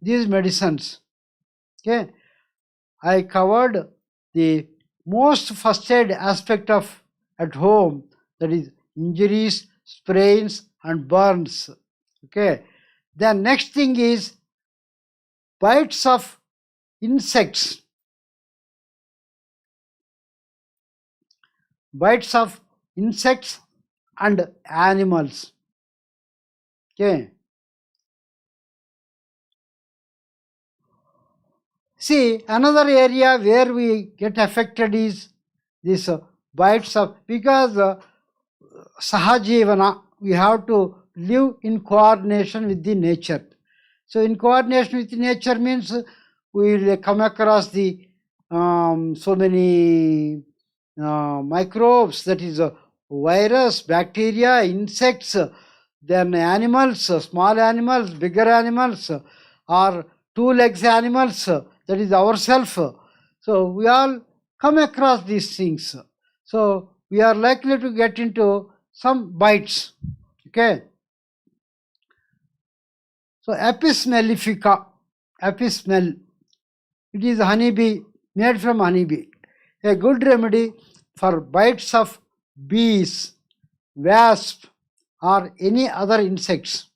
these medicines. Okay. I covered the most first aid aspect of at home, that is injuries, sprains and burns. Okay. The next thing is bites of insects. Bites of insects and animals. Okay. See, another area where we get affected is this bites of, because sahajivana, we have to live in coordination with the nature. So in coordination with the nature means we will come across the so many microbes, that is virus, bacteria, insects, then animals, small animals, bigger animals, or two legs animals, that is ourselves. So we all come across these things. So we are likely to get into some bites. Okay. So Apis mellifica, Apis smell, it is honeybee, made from honeybee. A good remedy for bites of bees, wasp or any other insects.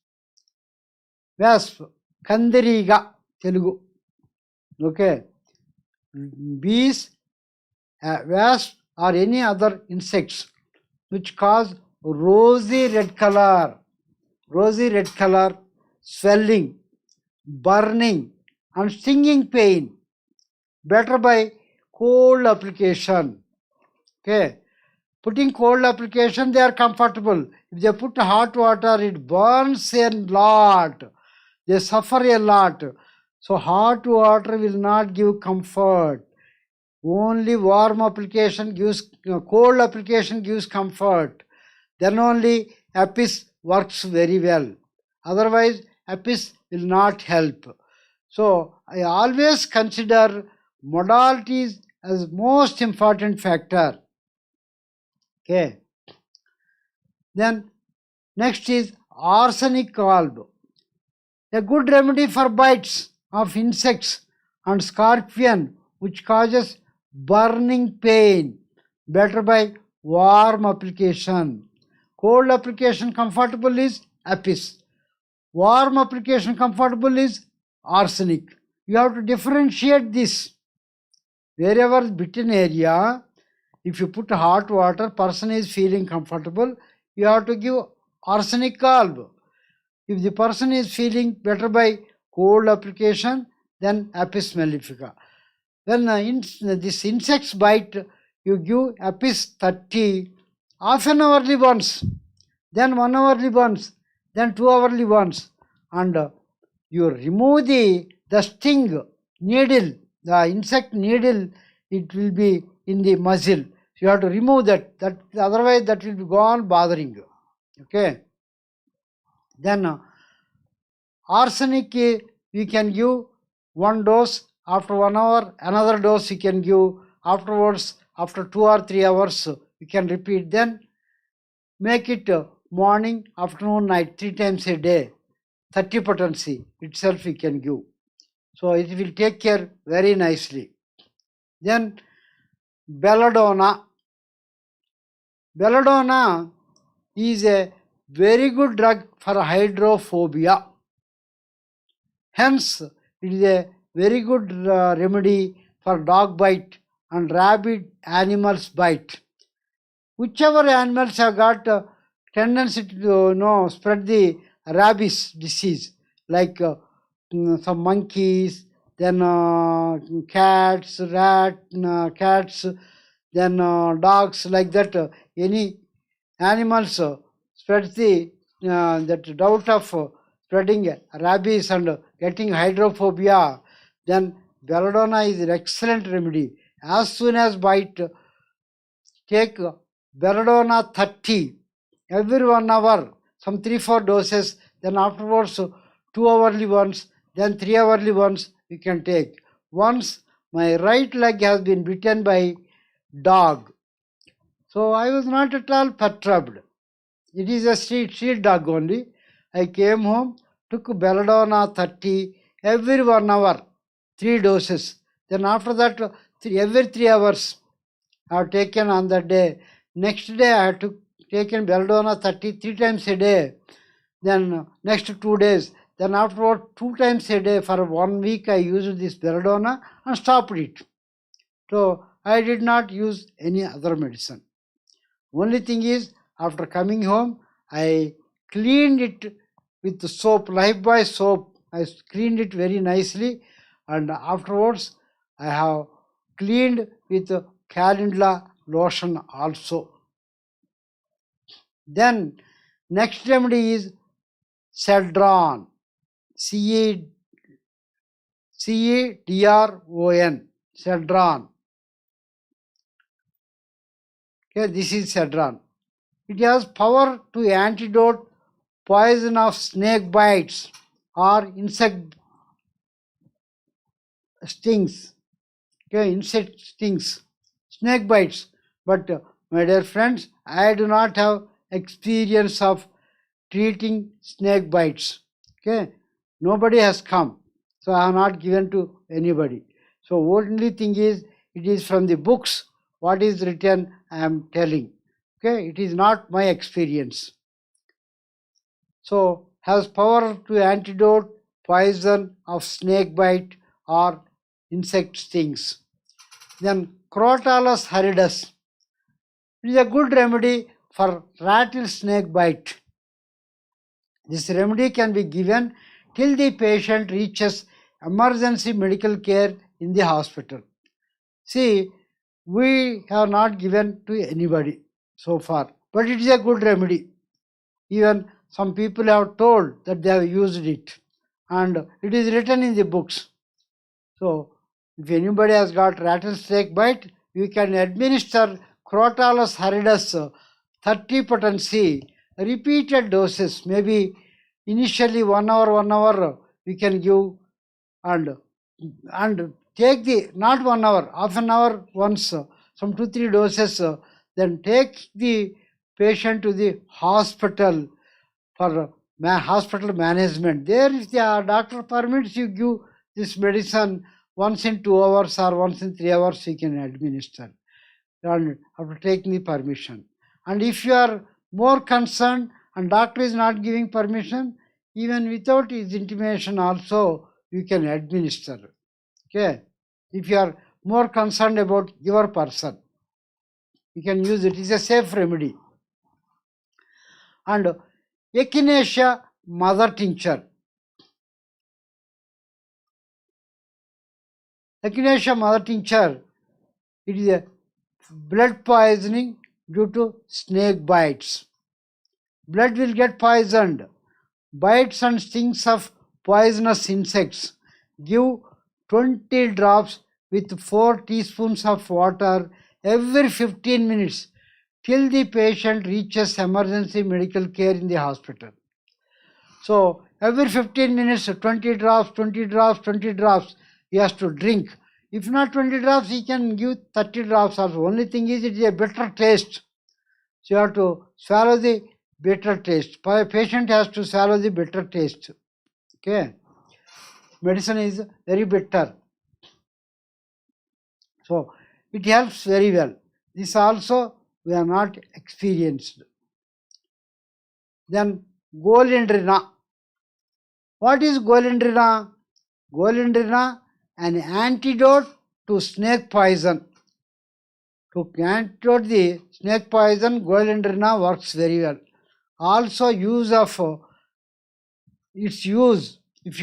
Wasp, kandiriga, Telugu. Okay. Bees, wasp or any other insects which cause rosy red color, swelling, burning and stinging pain. Better by cold application. Okay. Putting cold application, they are comfortable. If they put hot water, it burns a lot. They suffer a lot. So hot water will not give comfort. Only warm application gives, cold application gives comfort. Then only Apis works very well. Otherwise, Apis will not help. So I always consider modalities as most important factor. Okay. Then next is arsenic valve. A good remedy for bites of insects and scorpion which causes burning pain. Better by warm application. Cold application comfortable is apis. Warm application comfortable is arsenic. You have to differentiate this. Wherever bitten area, if you put hot water, person is feeling comfortable, you have to give arsenic calb. If the person is feeling better by cold application, then apis mellifica. When this insects bite, you give apis 30, half an hourly once, then 1 hourly once, then 2 hourly once, and you remove the sting needle, the insect needle, it will be in the muzzle. You have to remove that. Otherwise that will be gone bothering you. Okay. Then arsenic we can give 1 dose. After 1 hour, another dose you can give. Afterwards, after 2 or 3 hours, you can repeat. Then make it morning, afternoon, night, 3 times a day. 30 potency itself you can give. So it will take care very nicely. Then belladonna. Belladonna is a very good drug for hydrophobia. Hence, it is a very good remedy for dog bite and rabbit animals bite. Whichever animals have got tendency to spread the rabies disease, like some monkeys, then cats, cats, then dogs, like that. Any animals spreads the that doubt of spreading rabies and getting hydrophobia, then belladonna is an excellent remedy. As soon as bite, take belladonna 30 every 1 hour, some 3-4 doses, then afterwards 2 hourly once, then 3 hourly once you can take. Once my right leg has been bitten by dog, so I was not at all perturbed. It is a street dog only. I came home, took belladonna 30 every 1 hour, 3 doses. Then after that, every 3 hours I have taken on that day. Next day I have taken belladonna 30 3 times a day. Then next 2 days. Then afterward 2 times a day for 1 week I used this belladonna and stopped it. So I did not use any other medicine. Only thing is, after coming home, I cleaned it with soap, Lifebuoy soap. I cleaned it very nicely, and afterwards I have cleaned with calendula lotion also. Then next remedy is Cedron, Cedron, Cedron. Okay, this is Cedron. It has power to antidote poison of snake bites or insect stings. Okay, insect stings, snake bites. But my dear friends, I do not have experience of treating snake bites. Okay, nobody has come, so I have not given to anybody. So only thing is, it is from the books. What is written, I am telling. Okay, it is not my experience. So has power to antidote poison of snake bite or insect stings. Then Crotalus horridus. It is a good remedy for rattlesnake bite. This remedy can be given till the patient reaches emergency medical care in the hospital. See, we have not given to anybody so far, but it is a good remedy. Even some people have told that they have used it, and it is written in the books. So if anybody has got rattlesnake bite, you can administer Crotalus horridus 30 potency, repeated doses, maybe initially 1 hour we can give, and take the not 1 hour, half an hour once, some 2-3 doses, then take the patient to the hospital for hospital management. There, if the doctor permits, you give this medicine once in 2 hours or once in 3 hours, you can administer. and after taking the permission. And if you are more concerned and doctor is not giving permission, even without his intimation also you can administer. Okay, if you are more concerned about your person, you can use it. It's a safe remedy. And echinacea mother tincture. Echinacea mother tincture, it is a blood poisoning due to snake bites. Blood will get poisoned. Bites and stings of poisonous insects. Give 20 drops with 4 teaspoons of water every 15 minutes till the patient reaches emergency medical care in the hospital. So every 15 minutes, 20 drops, 20 drops, 20 drops, he has to drink. If not 20 drops, he can give 30 drops also. Only thing is, it is a bitter taste. So you have to swallow the bitter taste. Patient has to swallow the bitter taste. Okay. Medicine is very bitter. So it helps very well. This also we are not experienced. Then Golendrina. What is Golendrina? Golendrina, an antidote to snake poison. To antidote the snake poison, Golendrina works very well. Also use of its use, if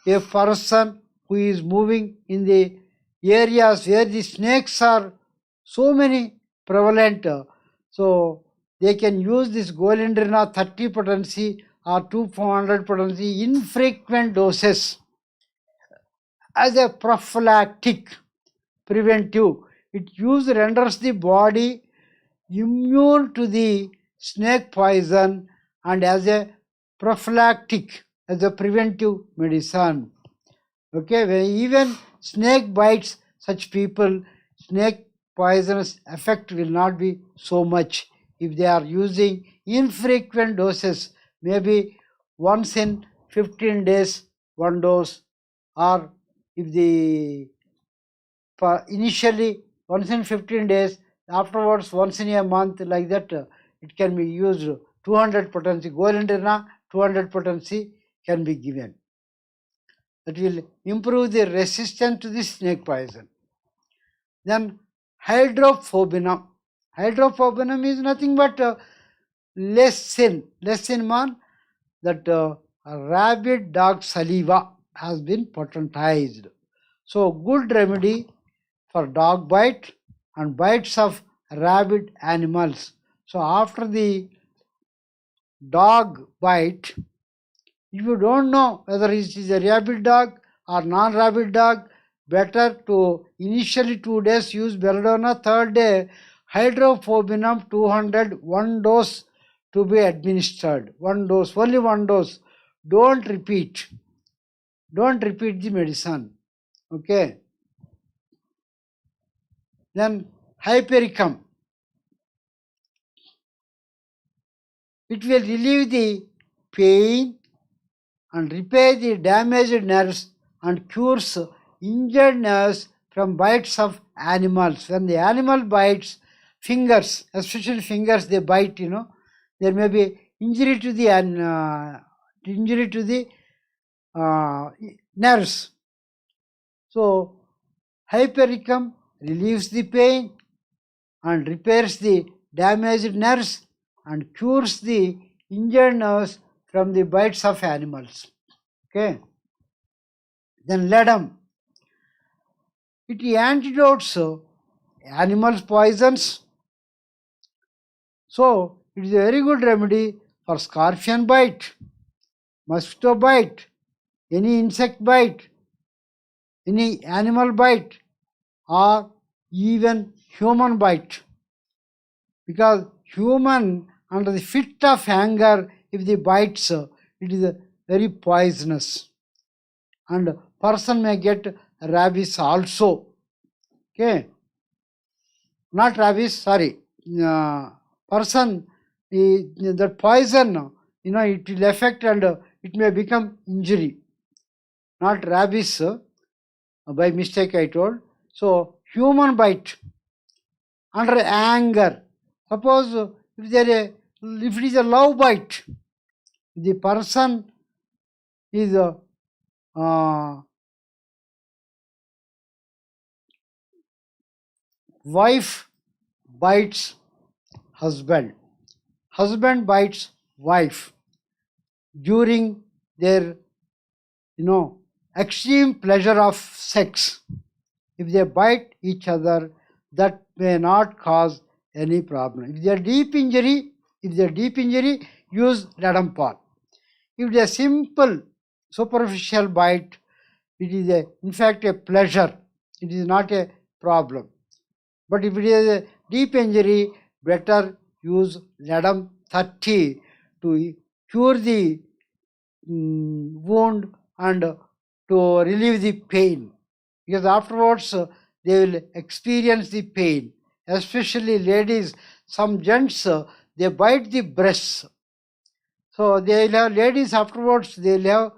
a person who is moving in the areas where the snakes are so many prevalent, so they can use this Golendrina 30 potency or 200 potency in frequent doses as a prophylactic, preventive. It use renders the body immune to the snake poison and as a prophylactic, as a preventive medicine. Okay, when even snake bites such people, snake poisonous effect will not be so much if they are using infrequent doses, maybe once in 15 days, one dose, or if the initially once in 15 days, afterwards once in a month, like that, it can be used. 200 potency, Golendrina 200 potency can be given. That will improve the resistance to the snake poison. Then hydrophobinum. Hydrophobinum is nothing but lectin. Lectin means that rabbit dog saliva has been potentized. So good remedy for dog bite and bites of rabid animals. So after the dog bite, if you don't know whether it is a rabid dog or non-rabid dog, better to initially 2 days use belladonna, third day hydrophobinum 200, one dose to be administered. One dose, only one dose. Don't repeat. Don't repeat the medicine. Okay. Then hypericum. It will relieve the pain and repair the damaged nerves and cures injured nerves from bites of animals. When the animal bites, fingers, especially fingers, they bite, there may be injury to the nerves. So hypericum relieves the pain and repairs the damaged nerves and cures the injured nerves from the bites of animals. Okay. Then ledum. It antidotes animal poisons. So it is a very good remedy for scorpion bite, mosquito bite, any insect bite, any animal bite, or even human bite. Because human, under the fit of anger, if they bites, it is very poisonous. And person may get rabies also. Okay. Not rabies, sorry. Person, the poison, it will affect and it may become injury. Not rabies, by mistake I told. So human bite. under anger. Suppose if it is a love bite, the person is wife bites husband, husband bites wife during their extreme pleasure of sex. If they bite each other, that may not cause any problem. If they are deep injury, use Ladam-Pal. If they are simple superficial bite, it is in fact a pleasure. It is not a problem. But if it is a deep injury, better use Ladam 30 to cure the wound and to relieve the pain. Because afterwards they will experience the pain. Especially ladies, some gents, they bite the breasts. So they will have, ladies afterwards, they will have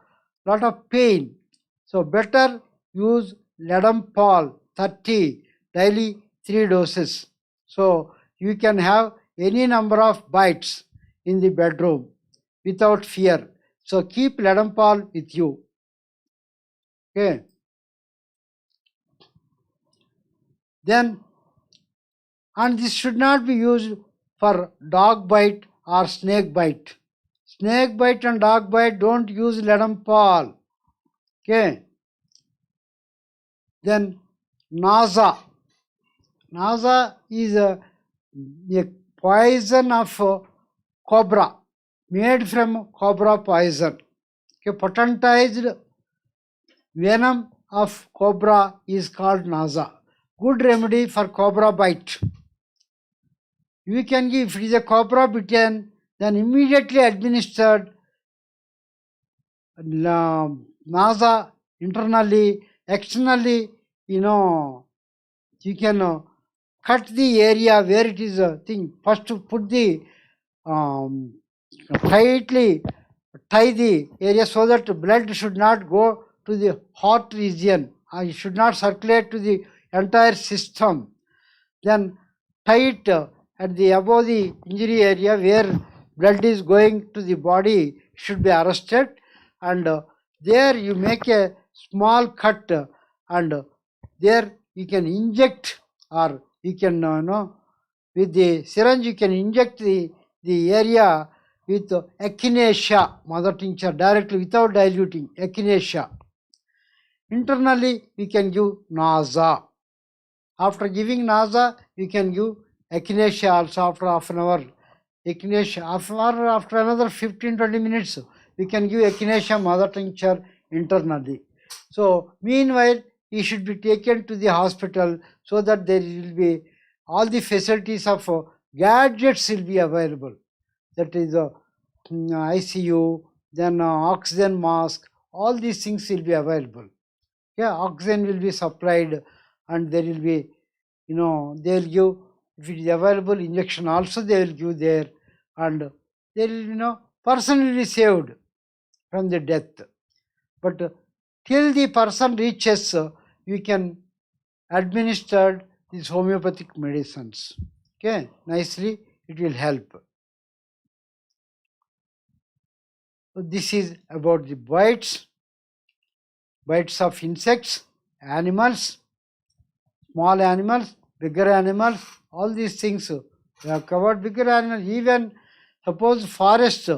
lot of pain. So better use Ladam-Pal 30 daily 3 doses. So you can have any number of bites in the bedroom without fear. So keep Ladam-Pal with you. Okay. Then, and this should not be used for dog bite or snake bite. Snake bite and dog bite, don't use Ladam-Pal. Okay. Then Naza. Naza is a poison of cobra, made from cobra poison. Okay, potentized venom of cobra is called Naza. Good remedy for cobra bite. You can give, if it is a cobra bitten, then immediately administered Naza internally, externally, you can cut the area where it is a thing. First to put the tightly tie the area so that blood should not go to the heart region. It should not circulate to the entire system. Then tie it at the above the injury area where blood is going to the body should be arrested, and there you make a small cut, and there you can inject, or you can with the syringe you can inject the area with echinacea mother tincture directly without diluting echinacea. Internally we can give Naza. After giving Naza, you can give echinacea also after half an hour. Echinacea after another 15-20 minutes, we can give echinacea mother tincture internally. So meanwhile, he should be taken to the hospital so that there will be all the facilities of gadgets will be available. That is ICU, then oxygen mask, all these things will be available. Yeah, oxygen will be supplied, and there will be, they will give, if it is available, injection also they will give there, and there will, person will be saved from the death. But till the person reaches, you can administer these homeopathic medicines. Okay, nicely, it will help. So this is about the bites of insects, animals, small animals, bigger animals, all these things we have covered. Bigger animals, even suppose forest,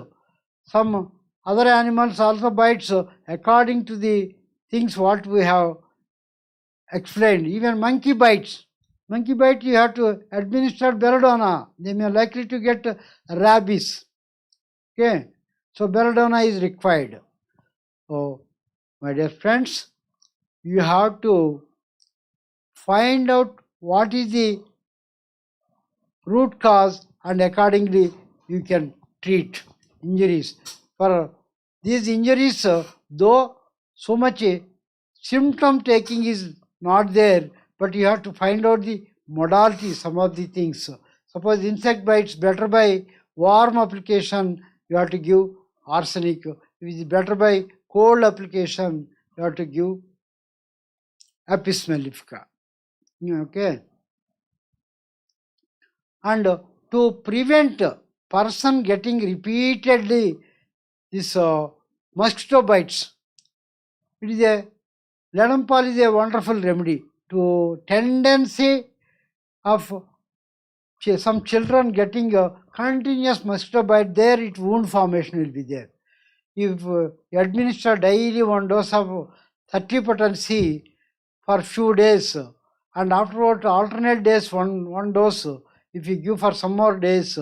some other animals also bites according to the things what we have explained. Even monkey bites. Monkey bite, you have to administer belladonna. They may likely to get rabies. Okay, so belladonna is required. So, my dear friends, you have to find out what is the root cause, and accordingly you can treat injuries. For these injuries, though so much symptom taking is not there, but you have to find out the modality, some of the things. Suppose insect bites, better by warm application, you have to give arsenic. If it is better by cold application, you have to give Apis mellifica. Okay. and to prevent person getting repeatedly this mosquito bites. It is a Ledampal is a wonderful remedy to tendency of some children getting a continuous mosquito bite. There, it wound formation will be there. If you administer daily one dose of 30 potency for few days, and afterward alternate days one dose, if you give for some more days,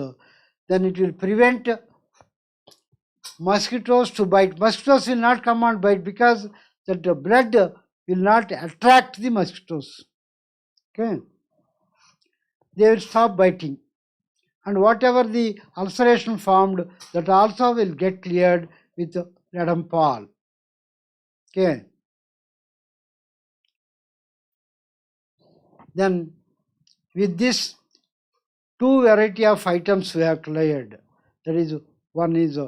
then it will prevent mosquitoes to bite. Mosquitoes will not come and bite because that the blood will not attract the mosquitoes. Okay, they will stop biting, and whatever the ulceration formed, that also will get cleared with Ledampal. Okay. Then with this, two variety of items we have cleared. That is, one is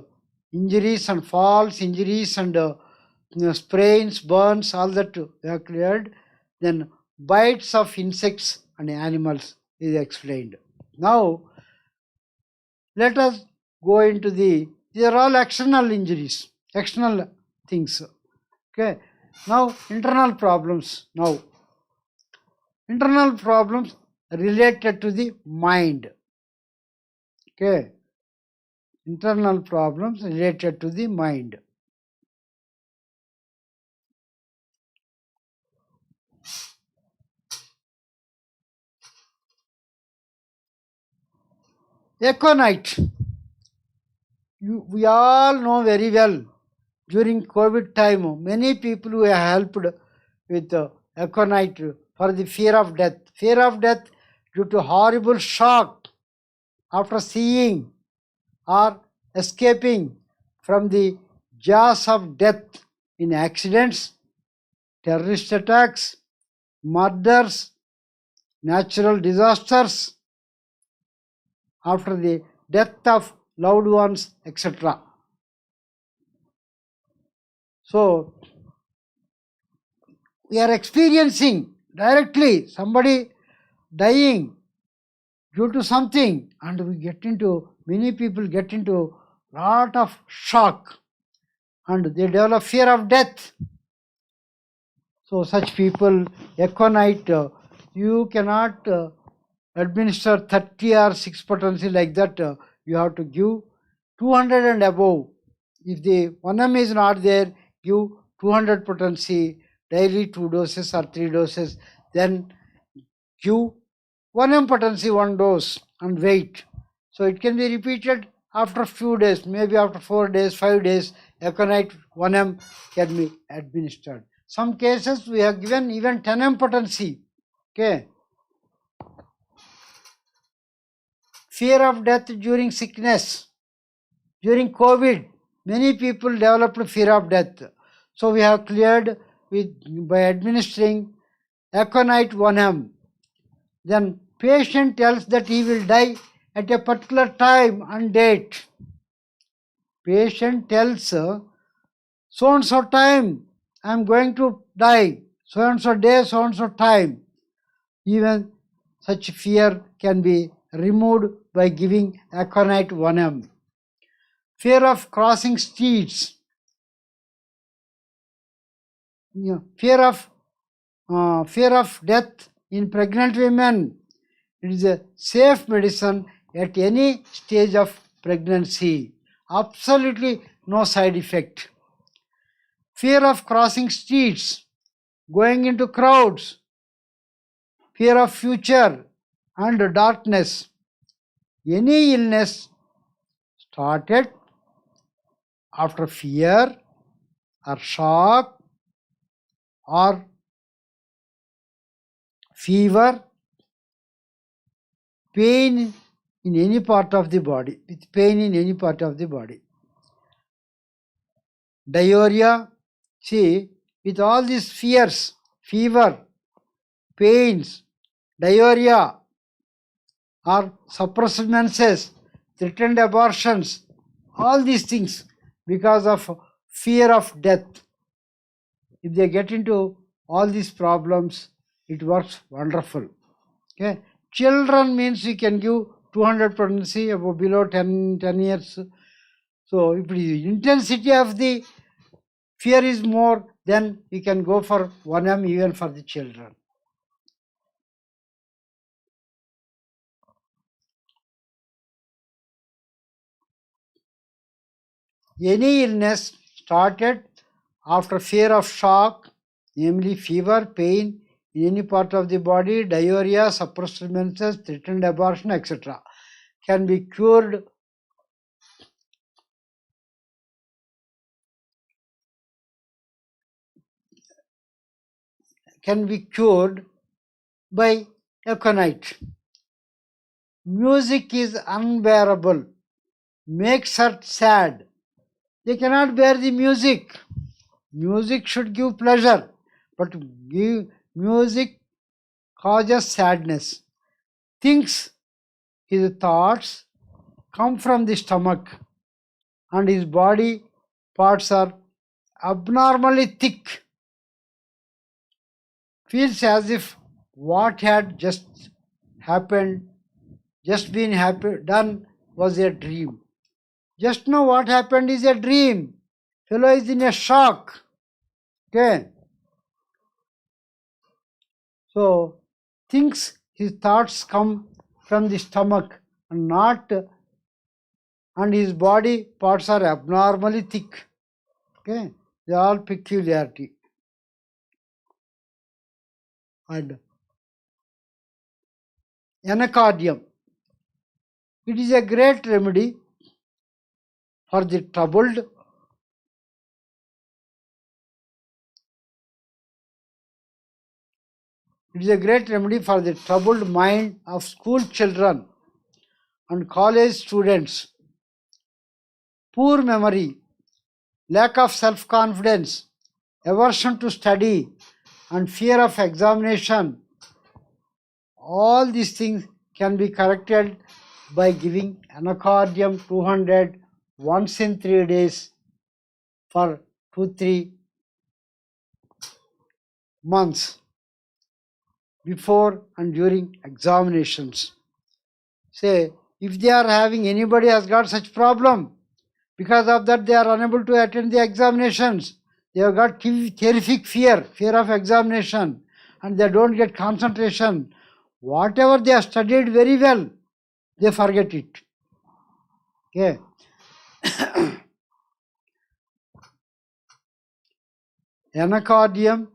injuries and falls, injuries and sprains, burns, all that we have cleared. Then bites of insects and animals is explained. Now, let us go into these are all external injuries, external things. Okay. Now, internal problems. Now, internal problems related to the mind. Okay. Internal problems related to the mind. Aconite. We all know very well, during COVID time, many people who have helped with aconite for the fear of death. Fear of death due to horrible shock after seeing or escaping from the jaws of death in accidents, terrorist attacks, murders, natural disasters, after the death of loved ones, etc. So, we are experiencing directly somebody dying due to something, and many people get into lot of shock and they develop fear of death. So such people, aconite, you cannot administer 30 or 6 potency like that. You have to give 200 and above. If the 1M is not there, give 200 potency, daily 2 doses or 3 doses, then give 1M potency 1 dose and wait. So it can be repeated after few days, maybe after 4 days, 5 days, aconite 1M can be administered. Some cases we have given even 10M potency. Okay. Fear of death during sickness. During COVID, many people developed fear of death. So we have cleared by administering aconite 1M. Then patient tells that he will die at a particular time and date. Patient tells so and so time I am going to die, so and so day, so and so time. Even such fear can be removed by giving aconite 1M. Fear of crossing streets. Fear of death in pregnant women. It is a safe medicine at any stage of pregnancy. Absolutely no side effect. Fear of crossing streets, going into crowds, fear of future and darkness. Any illness started after fear or shock or fever, pain in any part of the body, with pain in any part of the body. Diarrhea, see, with all these fears, fever, pains, diarrhea, or suppressed menses, threatened abortions, all these things because of fear of death. If they get into all these problems, it works wonderful. Okay. Children means you can give 200 pregnancy, above below 10 years. So if the intensity of the fear is more, then you can go for 1M even for the children. Any illness started after fear of shock, namely fever, pain in any part of the body, diarrhea, suppressed menses, threatened abortion, etc., can be cured by aconite. Music is unbearable, makes her sad. They cannot bear the music. Music should give pleasure, but music causes sadness. Thinks his thoughts come from the stomach and his body parts are abnormally thick. Feels as if what had just been done was a dream. Just now what happened is a dream. Fellow is in a shock. Okay. So thinks his thoughts come from the stomach and his body parts are abnormally thick. Okay. They are all peculiarity. And anacardium. It is a great remedy for the troubled. It is a great remedy for the troubled mind of school children and college students. Poor memory, lack of self-confidence, aversion to study, and fear of examination. All these things can be corrected by giving anacardium 200 once in 3 days for 2-3 months before and during examinations. Say, if they are having, anybody has got such problem, because of that they are unable to attend the examinations. They have got terrific fear of examination, and they don't get concentration. Whatever they have studied very well, they forget it. Okay. Anacardium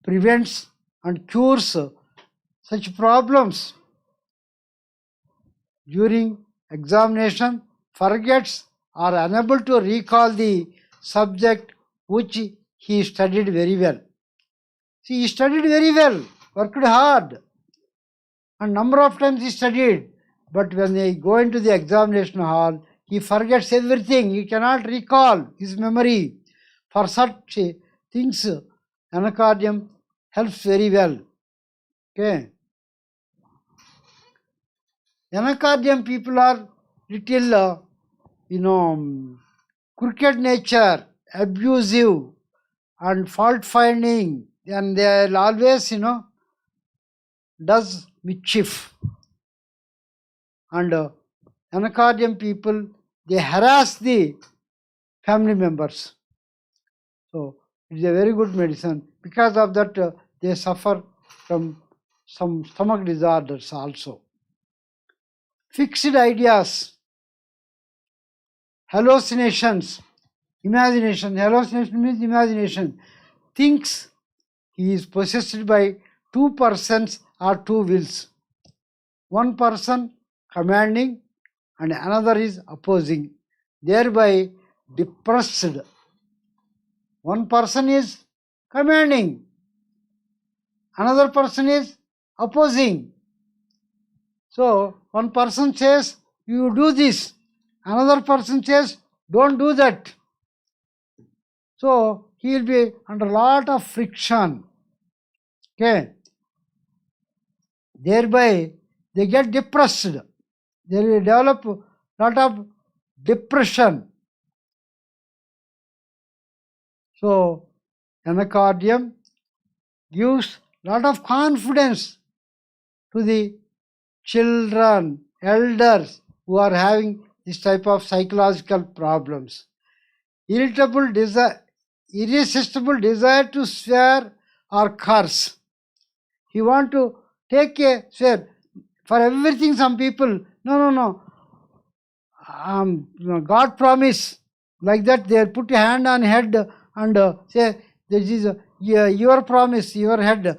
prevents and cures such problems. During examination, forgets or unable to recall the subject which he studied very well. See, he studied very well, worked hard, and number of times he studied, but when they go into the examination hall, he forgets everything. He cannot recall his memory. For such things, anacardium helps very well. Okay. Anacardium people are little, crooked nature, abusive, and fault finding, and they always, does mischief. And anacardium people, they harass the family members. So it is a very good medicine. Because of that, they suffer from some stomach disorders also. Fixed ideas, hallucinations, imagination. Hallucination means imagination. Thinks he is possessed by two persons or two wills. One person commanding and another is opposing, thereby depressed. One person is commanding, another person is opposing. So one person says, you do this, another person says, don't do that. So he will be under a lot of friction. Okay. Thereby they get depressed. They will develop a lot of depression. So anacardium gives a lot of confidence to the children elders who are having this type of psychological problems. Irritable desire, irresistible desire to swear or curse. He want to take a swear for everything. Some people, no, God promise, like that they put a hand on head and say, this is your promise, your head.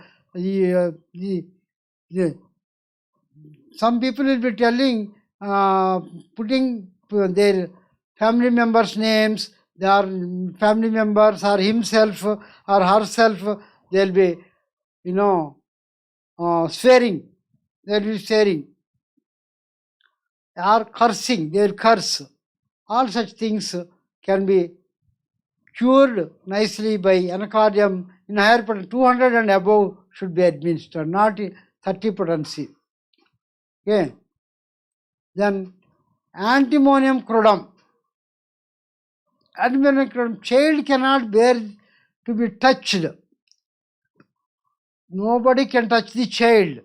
Some people will be telling, putting their family members' names, their family members or himself or herself, they'll be, swearing, they'll be swearing, or cursing, they'll curse. All such things can be cured nicely by anacardium in higher potency. 200 and above should be administered, not 30 potency. Okay. Then antimonium crudum. Antimonium crudum, child cannot bear to be touched. Nobody can touch the child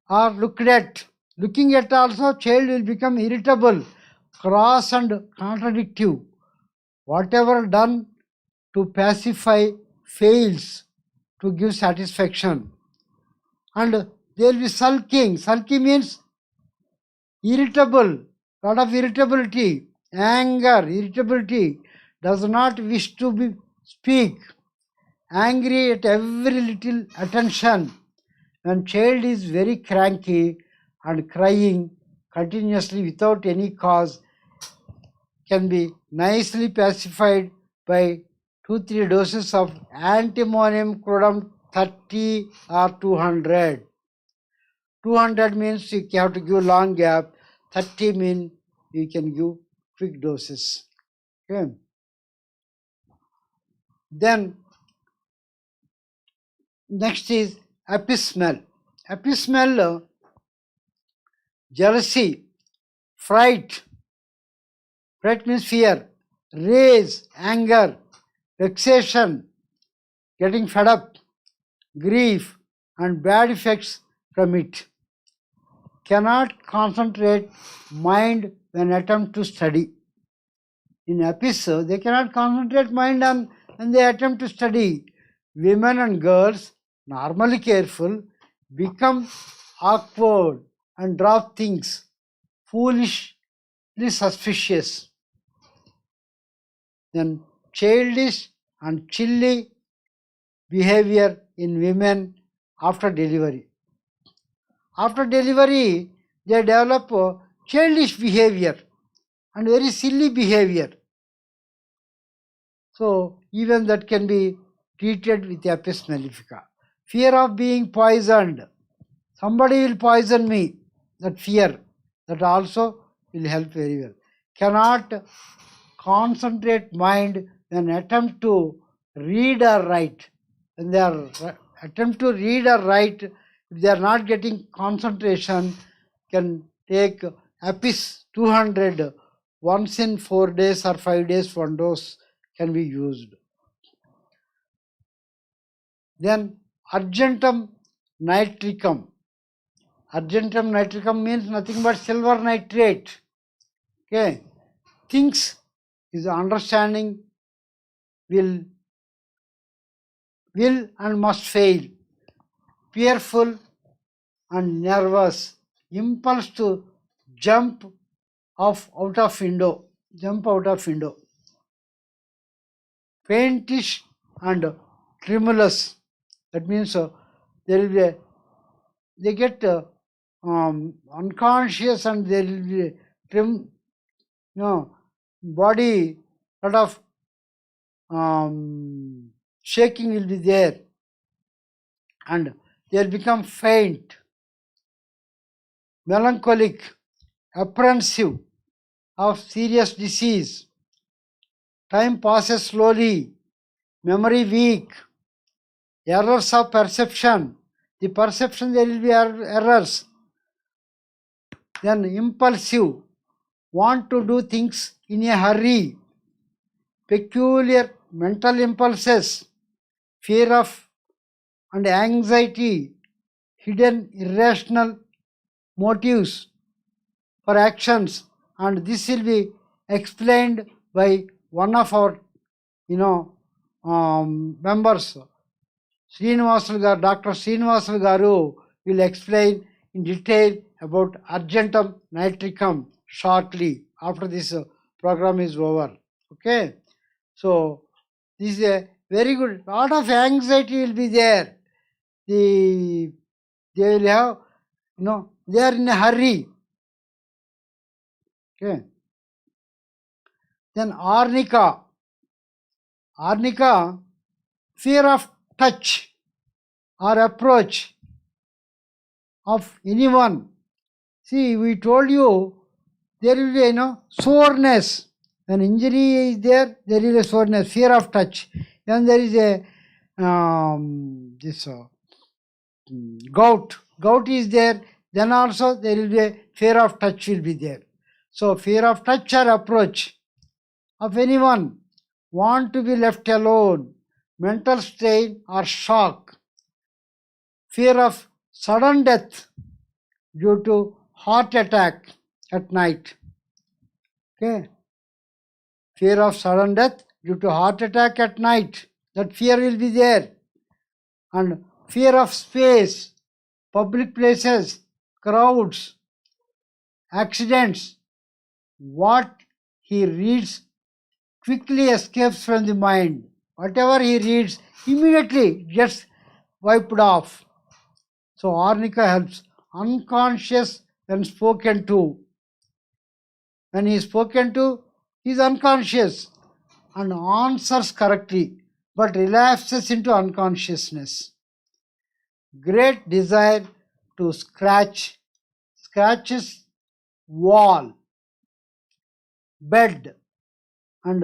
or looked at. Looking at also, child will become irritable, cross and contradictive. Whatever done to pacify fails to give satisfaction. And they will be sulking. Sulking means irritable, lot of irritability, anger, irritability, does not wish to speak, angry at every little attention. When child is very cranky and crying continuously without any cause, can be nicely pacified by 2-3 doses of antimonium crudum 30 or 200. 200 means you have to give long gap. 30 means you can give quick doses. Okay. Then next is epismel. Epismel, jealousy, fright. Fright means fear, rage, anger, vexation, getting fed up, grief, and bad effects from it. Cannot concentrate mind when attempt to study. In epis, they cannot concentrate mind on when they attempt to study. Women and girls, normally careful, become awkward and drop things, foolishly suspicious. Then childish and chilly behavior in women after delivery. After delivery, they develop childish behavior and very silly behavior. So even that can be treated with apis mellifica. Fear of being poisoned. Somebody will poison me. That fear, that also will help very well. Cannot concentrate mind when attempt to read or write. When they are attempt to read or write, if they are not getting concentration, can take apis 200 once in 4 days or 5 days, 1 dose can be used. Then argentum nitricum. Argentum nitricum means nothing but silver nitrate. Okay. Thinks is understanding will and must fail. Fearful and nervous. Impulse to jump out of window. Faintish and tremulous. That means there will be they get unconscious and there will be body lot of shaking will be there, and they will become faint, melancholic, apprehensive of serious disease. Time passes slowly, memory weak, errors of perception. The perception there will be errors. Then impulsive, want to do things in a hurry, peculiar mental impulses, fear of and anxiety, hidden irrational motives, for actions, and this will be explained by one of our members, Srinivasalu garu, Dr. Srinivasalu garu will explain in detail about argentum nitricum shortly after this program is over. Okay, so this is a very good. Lot of anxiety will be there. They will have, they are in a hurry. Okay. Then arnica. Arnica, fear of touch or approach of anyone. See, we told you there will be soreness. When injury is there, there is a soreness, fear of touch. Then there is a gout. Gout is there. Then also there will be a fear of touch will be there. So fear of touch or approach of anyone, want to be left alone, mental strain or shock, fear of sudden death due to heart attack at night. Okay, fear of sudden death due to heart attack at night, that fear will be there. And fear of space, public places, crowds, accidents, what he reads quickly escapes from the mind. Whatever he reads immediately gets wiped off. So arnica helps. Unconscious when spoken to. When he is spoken to, he is unconscious and answers correctly, but relapses into unconsciousness. Great desire to scratches wall, bed, and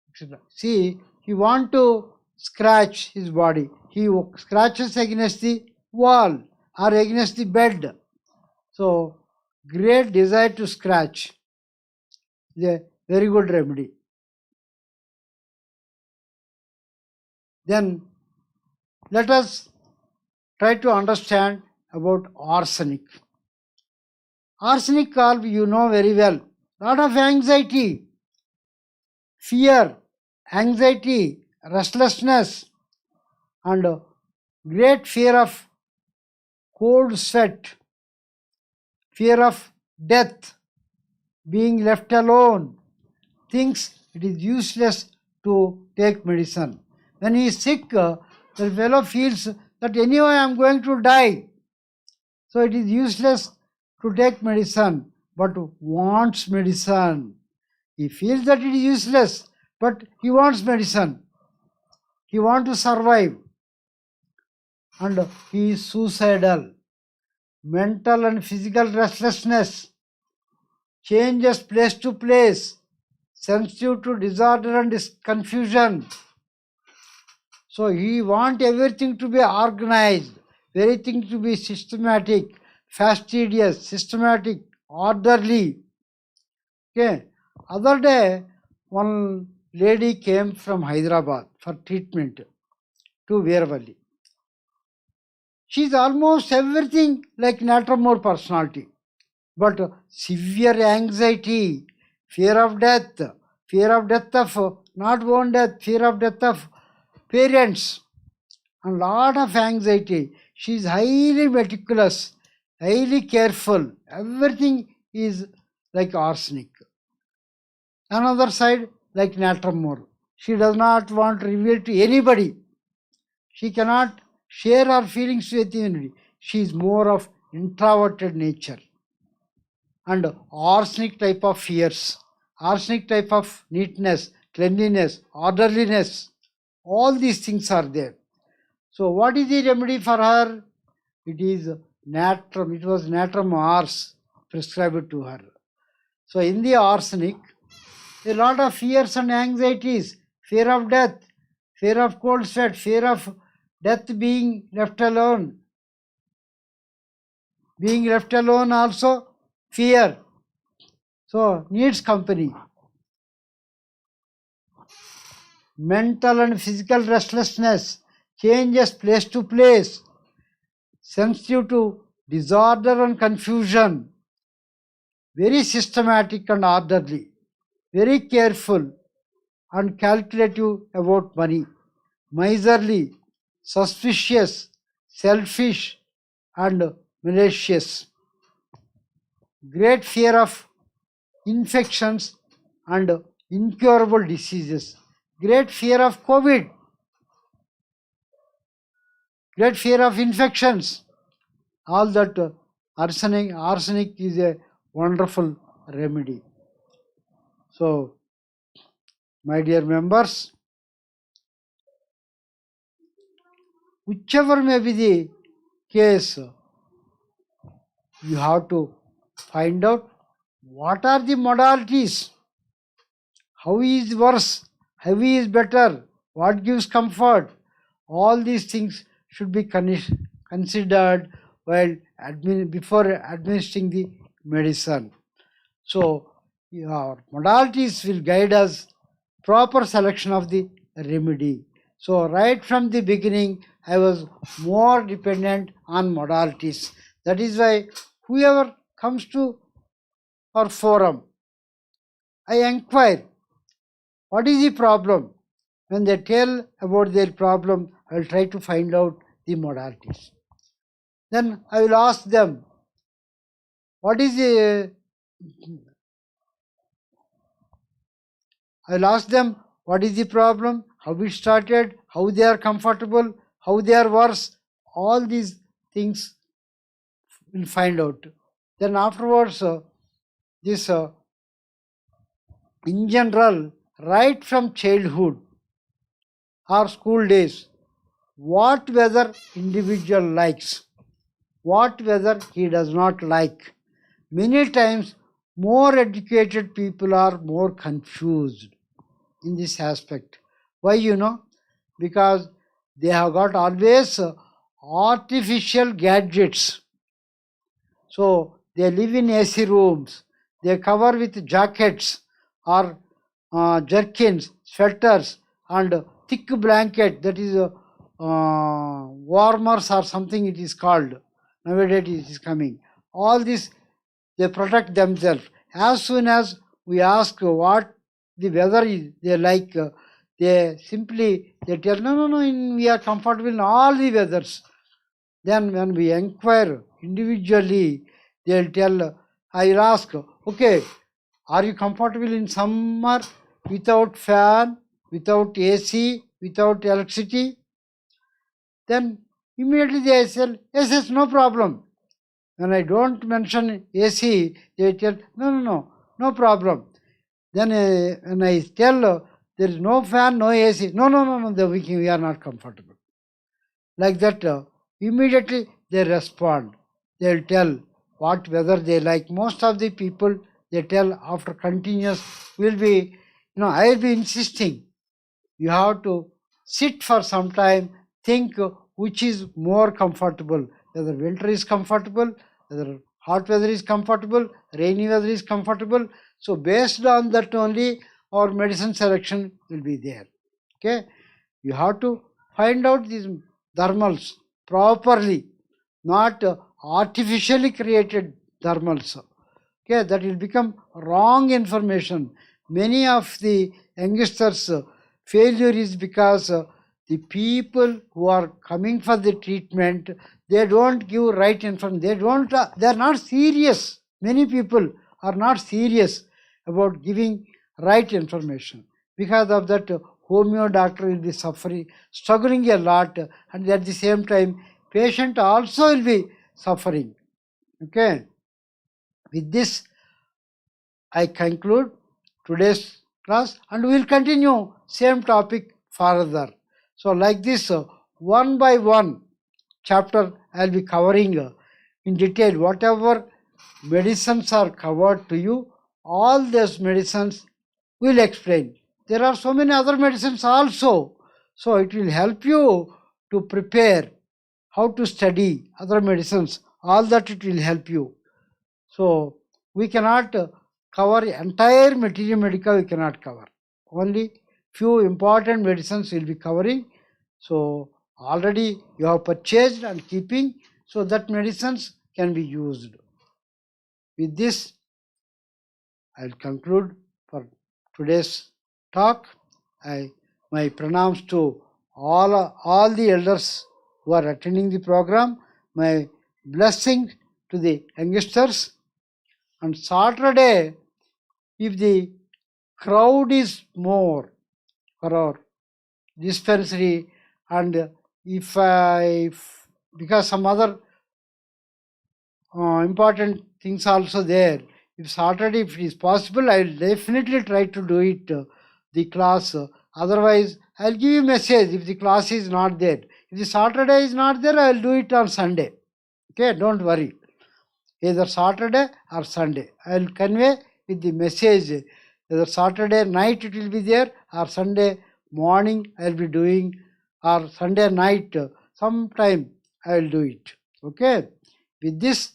etc. See, he want to scratch his body. He scratches against the wall or against the bed. So, great desire to scratch is a very good remedy. Then, let us try to understand about arsenic. Arsenic, all you know very well. Lot of anxiety, fear, anxiety, restlessness, and great fear of cold sweat, fear of death, being left alone, thinks it is useless to take medicine. When he is sick, the fellow feels that anyway I am going to die. So it is useless to take medicine, but wants medicine. He feels that it is useless, but he wants medicine. He wants to survive. And he is suicidal. Mental and physical restlessness, changes place to place, sensitive to disorder and confusion. So he wants everything to be organized, everything to be systematic, fastidious, systematic, orderly. Okay. Other day, one lady came from Hyderabad for treatment to Veeravalli. She is almost everything like Natramore personality, but severe anxiety, fear of death of not one death, fear of death of parents, and lot of anxiety. She is highly meticulous, highly careful. Everything is like arsenic. Another side, like Natramore. She does not want to reveal to anybody. She cannot share her feelings with anybody. She is more of introverted nature. And arsenic type of fears, arsenic type of neatness, cleanliness, orderliness, all these things are there. So what is the remedy for her? It is natrum. It was natrum ars prescribed to her. So in the arsenic, a lot of fears and anxieties, fear of death, fear of cold sweat, fear of death, being left alone. Being left alone also fear. So needs company. Mental and physical restlessness, changes place to place, sensitive to disorder and confusion, very systematic and orderly, very careful and calculative about money, miserly, suspicious, selfish, and malicious. Great fear of infections and incurable diseases. Great fear of COVID. Great fear of infections. All that arsenic is a wonderful remedy. So, my dear members, whichever may be the case, you have to find out what are the modalities, how is worse, how is better, what gives comfort. All these things should be considered while before administering the medicine. So, your modalities will guide us proper selection of the remedy. So, right from the beginning, I was more dependent on modalities. That is why whoever comes to our forum, I inquire, what is the problem? When they tell about their problem, I will try to find out the modalities. Then I will ask them, what is the I will ask them what is the problem, how it started, how they are comfortable, how they are worse. All these things will find out. Then afterwards, this in general, right from childhood or school days, what weather individual likes, what weather he does not like. Many times, more educated people are more confused in this aspect. Why, Because they have got always artificial gadgets. So they live in AC rooms, they cover with jackets or jerkins, sweaters, and thick blanket, that is warmers or something it is called. Nowadays it is coming. All this, they protect themselves. As soon as we ask what the weather is, they like, they tell, no, we are comfortable in all the weathers. Then when we inquire individually, they'll tell, I will ask, okay, are you comfortable in summer without fan, without AC, without electricity? Then immediately they say, yes, no problem. When I don't mention AC, they tell, no problem. Then when I tell there is no fan, no AC, no, we are not comfortable. Like that, immediately they respond. They'll tell what weather they like. Most of the people, they tell after continuous, will be, I will be insisting. You have to sit for some time, think which is more comfortable, whether winter is comfortable, whether hot weather is comfortable, rainy weather is comfortable. So based on that only our medicine selection will be there. Okay, you have to find out these thermals properly, not artificially created thermals. Okay, that will become wrong information. Many of the youngsters' failure is because the people who are coming for the treatment, they don't give right information. They are not serious. Many people are not serious about giving right information. Because of that, homeo doctor will be struggling a lot, and at the same time, patient also will be suffering. Okay. With this, I conclude today's class, and we will continue same topic further. So like this, one by one chapter I will be covering in detail. Whatever medicines are covered to you, all those medicines will explain. There are so many other medicines also. So it will help you to prepare how to study other medicines. All that it will help you. So we cannot cover entire material medical, we cannot cover. Only few important medicines will be covering. So already you have purchased and keeping, so that medicines can be used. With this, I'll conclude for today's talk. My pranams to all the elders who are attending the program. My blessing to the youngsters. On Saturday, if the crowd is more for our dispensary, and if because some other important things also there, if Saturday, if it is possible, I will definitely try to do it, the class. Otherwise, I'll give you a message if the class is not there. If the Saturday is not there, I will do it on Sunday. Okay, don't worry. Either Saturday or Sunday. I will convey with the message. Either Saturday night it will be there, or Sunday morning I will be doing, or Sunday night sometime I will do it. Okay. With this,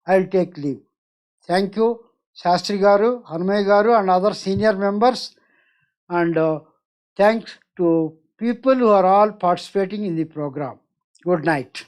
I will take leave. Thank you, Shastri Garu, Hanmay Garu, and other senior members. And thanks to people who are all participating in the program. Good night.